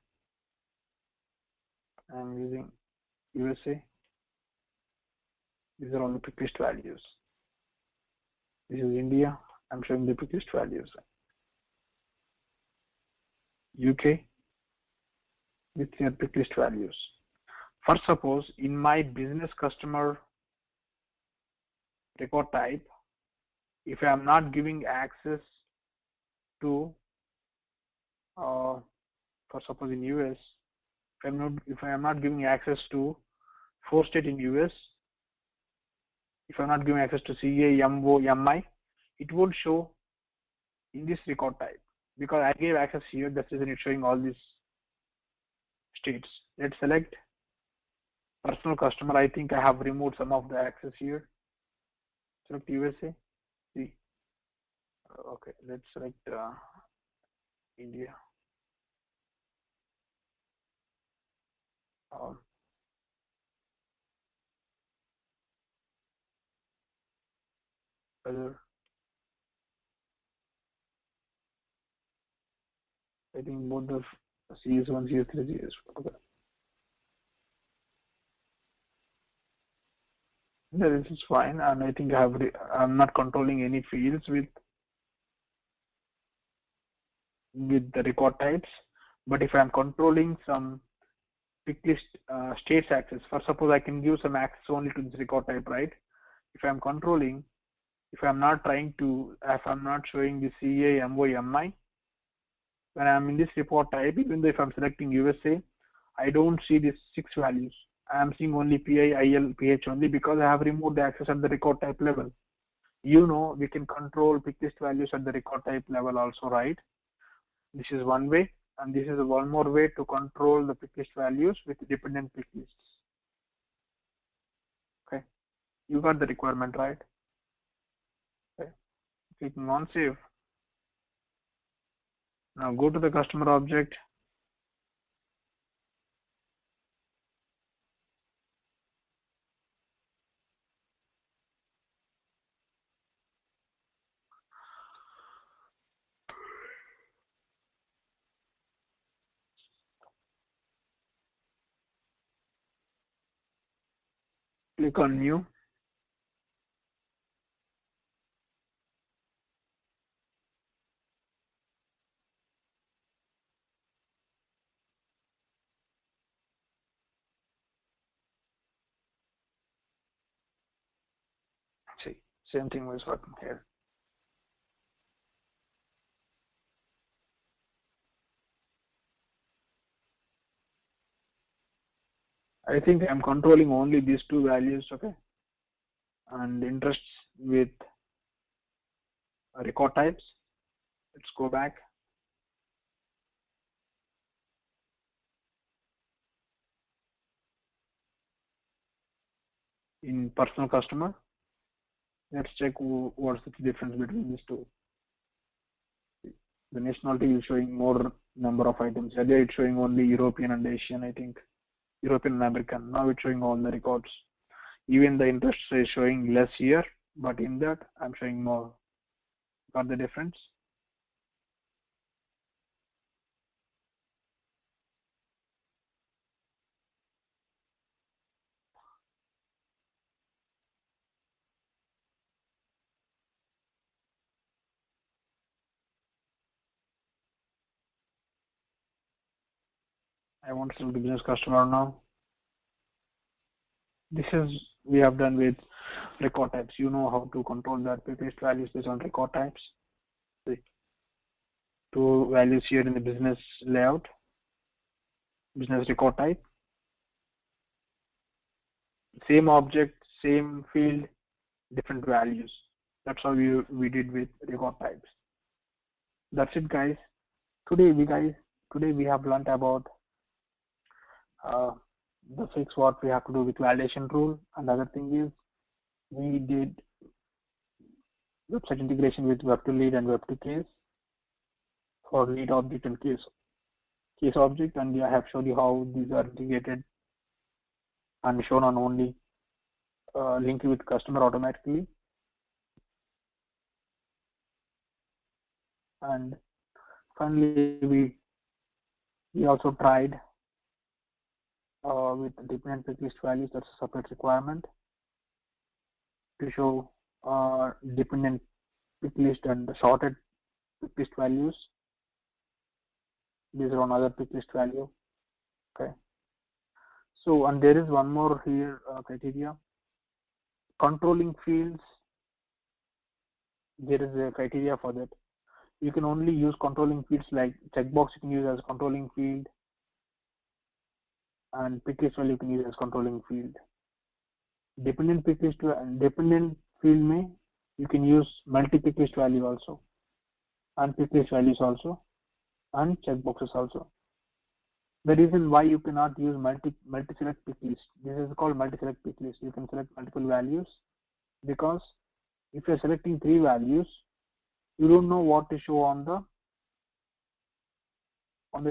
I'm using USA. These are all the pick list values. This is India. I'm showing the pick list values. UK with their pick list values. For suppose in my business customer record type, if I am not giving access to, for suppose in US, if I am not giving access to 4 state in US, if I'm not giving access to CA, MO, MI, it won't show in this record type, because I gave access here. That's the reason it's showing all these states. Let's select personal customer. I think I have removed some of the access here. Select USA. See. Okay, let's select India. Um, whether I think both the CS1, CS3, CS4. Okay. Yeah, this is fine, and I think I'm not controlling any fields with the record types. But if I'm controlling some pick list states access, for suppose I can give some access only to this record type, right? If I'm controlling, if I'm not showing the CA, MO, MI, when I'm in this report type, even though if I'm selecting USA, I don't see these 6 values. I'm seeing only PI, IL, PH only because I have removed the access at the record type level. We can control pick list values at the record type level also, right? This is one way, and this is one more way to control the pick list values with dependent pick lists. Okay, you got the requirement, right? Okay, clicking on save. Now go to the customer object. Click on new. See, same thing was working here. I think I'm controlling only these 2 values, okay, and interests with record types. Let's go back. In personal customer, let's check what's the difference between these 2. The nationality is showing more number of items. Earlier it's showing only European and Asian, I think. European and American. Now it's showing all the records. Even the interest is showing less here, but in that I'm showing more. Got the difference? I want to select business customer now. This is we have done with record types. You know how to control that paste values based on record types. The 2 values here in the business layout, business record type. Same object, same field, different values. That's how we did with record types. That's it, guys. Today we have learned about the 6 what we have to do with validation rule. Another thing is we did website integration with web2 lead and web2 case for lead object and case object, and I have shown you how these are integrated and shown on only linked with customer automatically. And finally, we also tried with dependent pick list values. That's a separate requirement to show dependent pick list and sorted pick list values. These are on other pick list value. Okay. So, and there is one more here criteria. Controlling fields. There is a criteria for that. You can only use controlling fields like checkbox. You can use as controlling field, and pick list value you can use as controlling field. Dependent pick list and dependent field may you can use multi pick list value also, and pick list values also, and checkboxes also. The reason why you cannot use multi-select pick list, this is called multi-select pick list. You can select multiple values because if you're selecting 3 values, you don't know what to show on the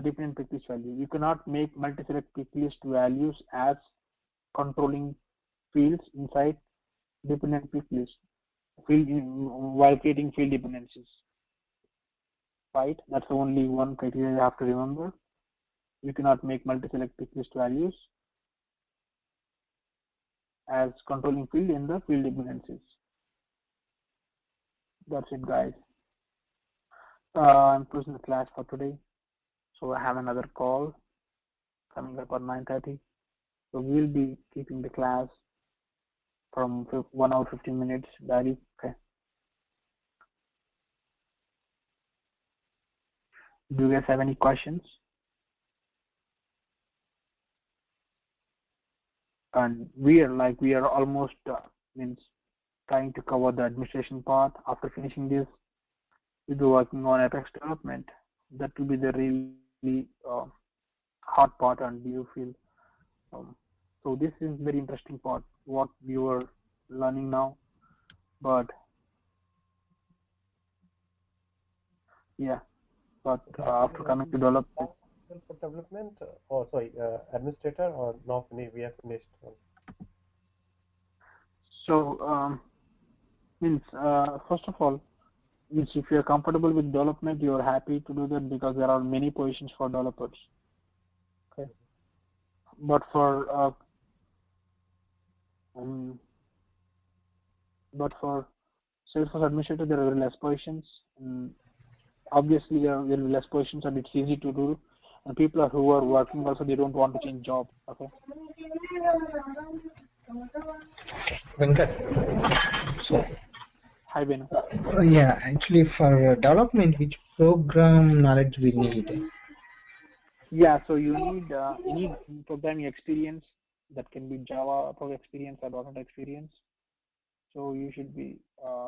dependent pick list value. You cannot make multi-select pick list values as controlling fields inside dependent pick list. while creating field dependencies, right? That's only one criteria you have to remember. You cannot make multi-selective list values as controlling field in the field dependencies. That's it, guys. I'm closing the class for today. So I have another call coming up at 9:30. So we'll be keeping the class from 1 hour 15 minutes daily. Okay. Do you guys have any questions? And we are almost means trying to cover the administration part. After finishing this, we'll be working on Apex development. That will be the really hard part, and you feel so this is very interesting part what you are learning now. But yeah, but after coming to development, For development, or sorry, administrator, or no? We have finished. so means first of all, means if you are comfortable with development, you are happy to do that because there are many positions for developers. Okay, but for um, Salesforce administrator, there are less positions. Obviously, there will be less positions, and it's easy to do. And people who are working also, they don't want to change job. Okay. Venkat. So, Hi, Ben. yeah, actually for development, which program knowledge we need? Yeah, so you need programming experience. That can be Java program experience or .NET experience. So you should be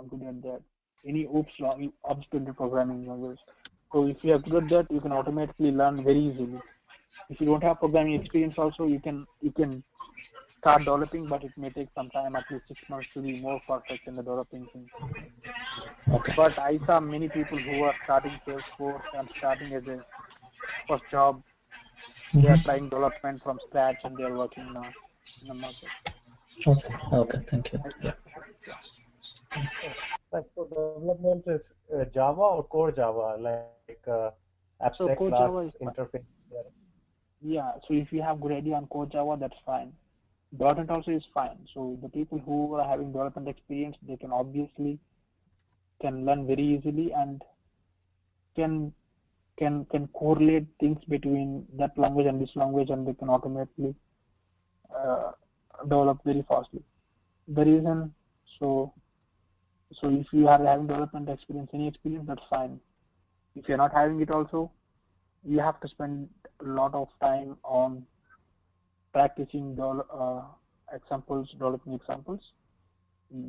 good at that. Any object-oriented programming language. So if you are good at that, you can automatically learn very easily. If you don't have programming experience, also you can start developing, but it may take some time, at least 6 months, to be more perfect in the developing things. Okay. But I saw many people who are starting Salesforce and starting as a first job. They are trying development from scratch and they are working now in the market. Okay. Okay. Thank you. Yeah. Like for development is Java or core Java, like abstract So core class Java is fine. interface. Yeah, so if you have good idea on core Java, that's fine. .NET also is fine. So the people who are having development experience, they can obviously can learn very easily and can correlate things between that language and this language, and they can automatically uh, develop very fastly. The reason, so if you are having development experience, any experience, that's fine. If you're not having it also, you have to spend a lot of time on practicing examples, developing examples,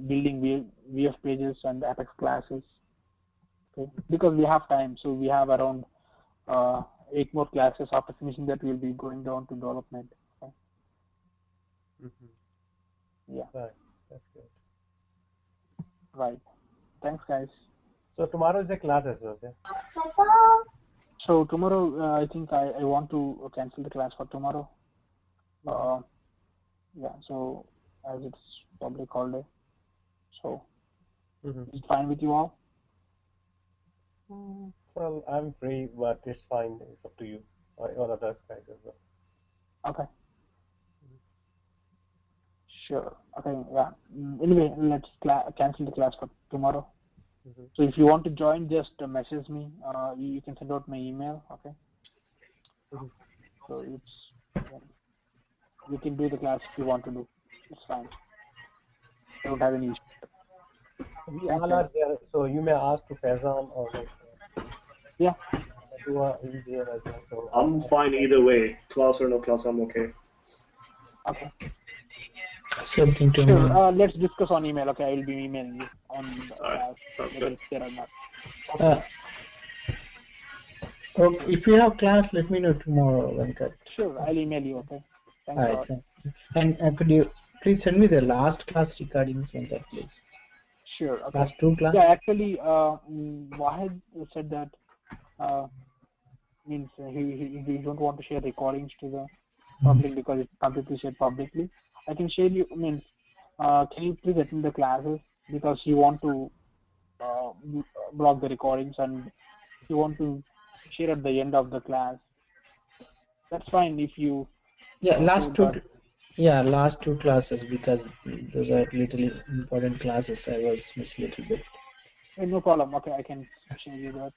building VF pages and Apex classes. Okay, because we have time, so we have around 8 more classes. After finishing that, we'll be going down to development. Okay? Yeah. Right. That's good. Right. Thanks, guys. So tomorrow is the class as well, yeah? So tomorrow, I think I want to cancel the class for tomorrow. Yeah, so as it's public holiday, so it's fine with you all? Well, I'm free, but it's fine. It's up to you or others guys as well. Okay. Sure. Okay. Yeah. Anyway, let's cancel the class for tomorrow. So if you want to join, just message me. You can send out my email. Okay. So you can do the class if you want to do. It's fine. I don't have any issue. We all are there, so you may ask to Faizan or like. Yeah. He's here as well. So I'm fine either way. Class or no class, I'm okay. Okay. Same thing to Sure. me. Let's discuss on email. Okay, I will be emailing you on the class, whether it's there or not. Okay, if you have class, let me know tomorrow, Venkat. Sure, I'll email you. Okay. Thanks a lot. And could you please send me the last class recordings, Venkat, please? Sure. Okay. Last 2 class. Yeah, actually, Wahid said that means he don't want to share recordings to the public because it's completely shared publicly. I can share you. Means, can you please attend the classes because you want to block the recordings and you want to share at the end of the class. That's fine if you Yeah, put that. last two classes, because those are little important classes. I was missed a little bit. No problem. Okay, I can share you that.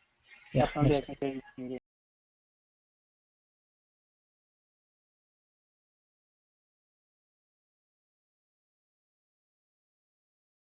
Yeah, Personally, I next. can share you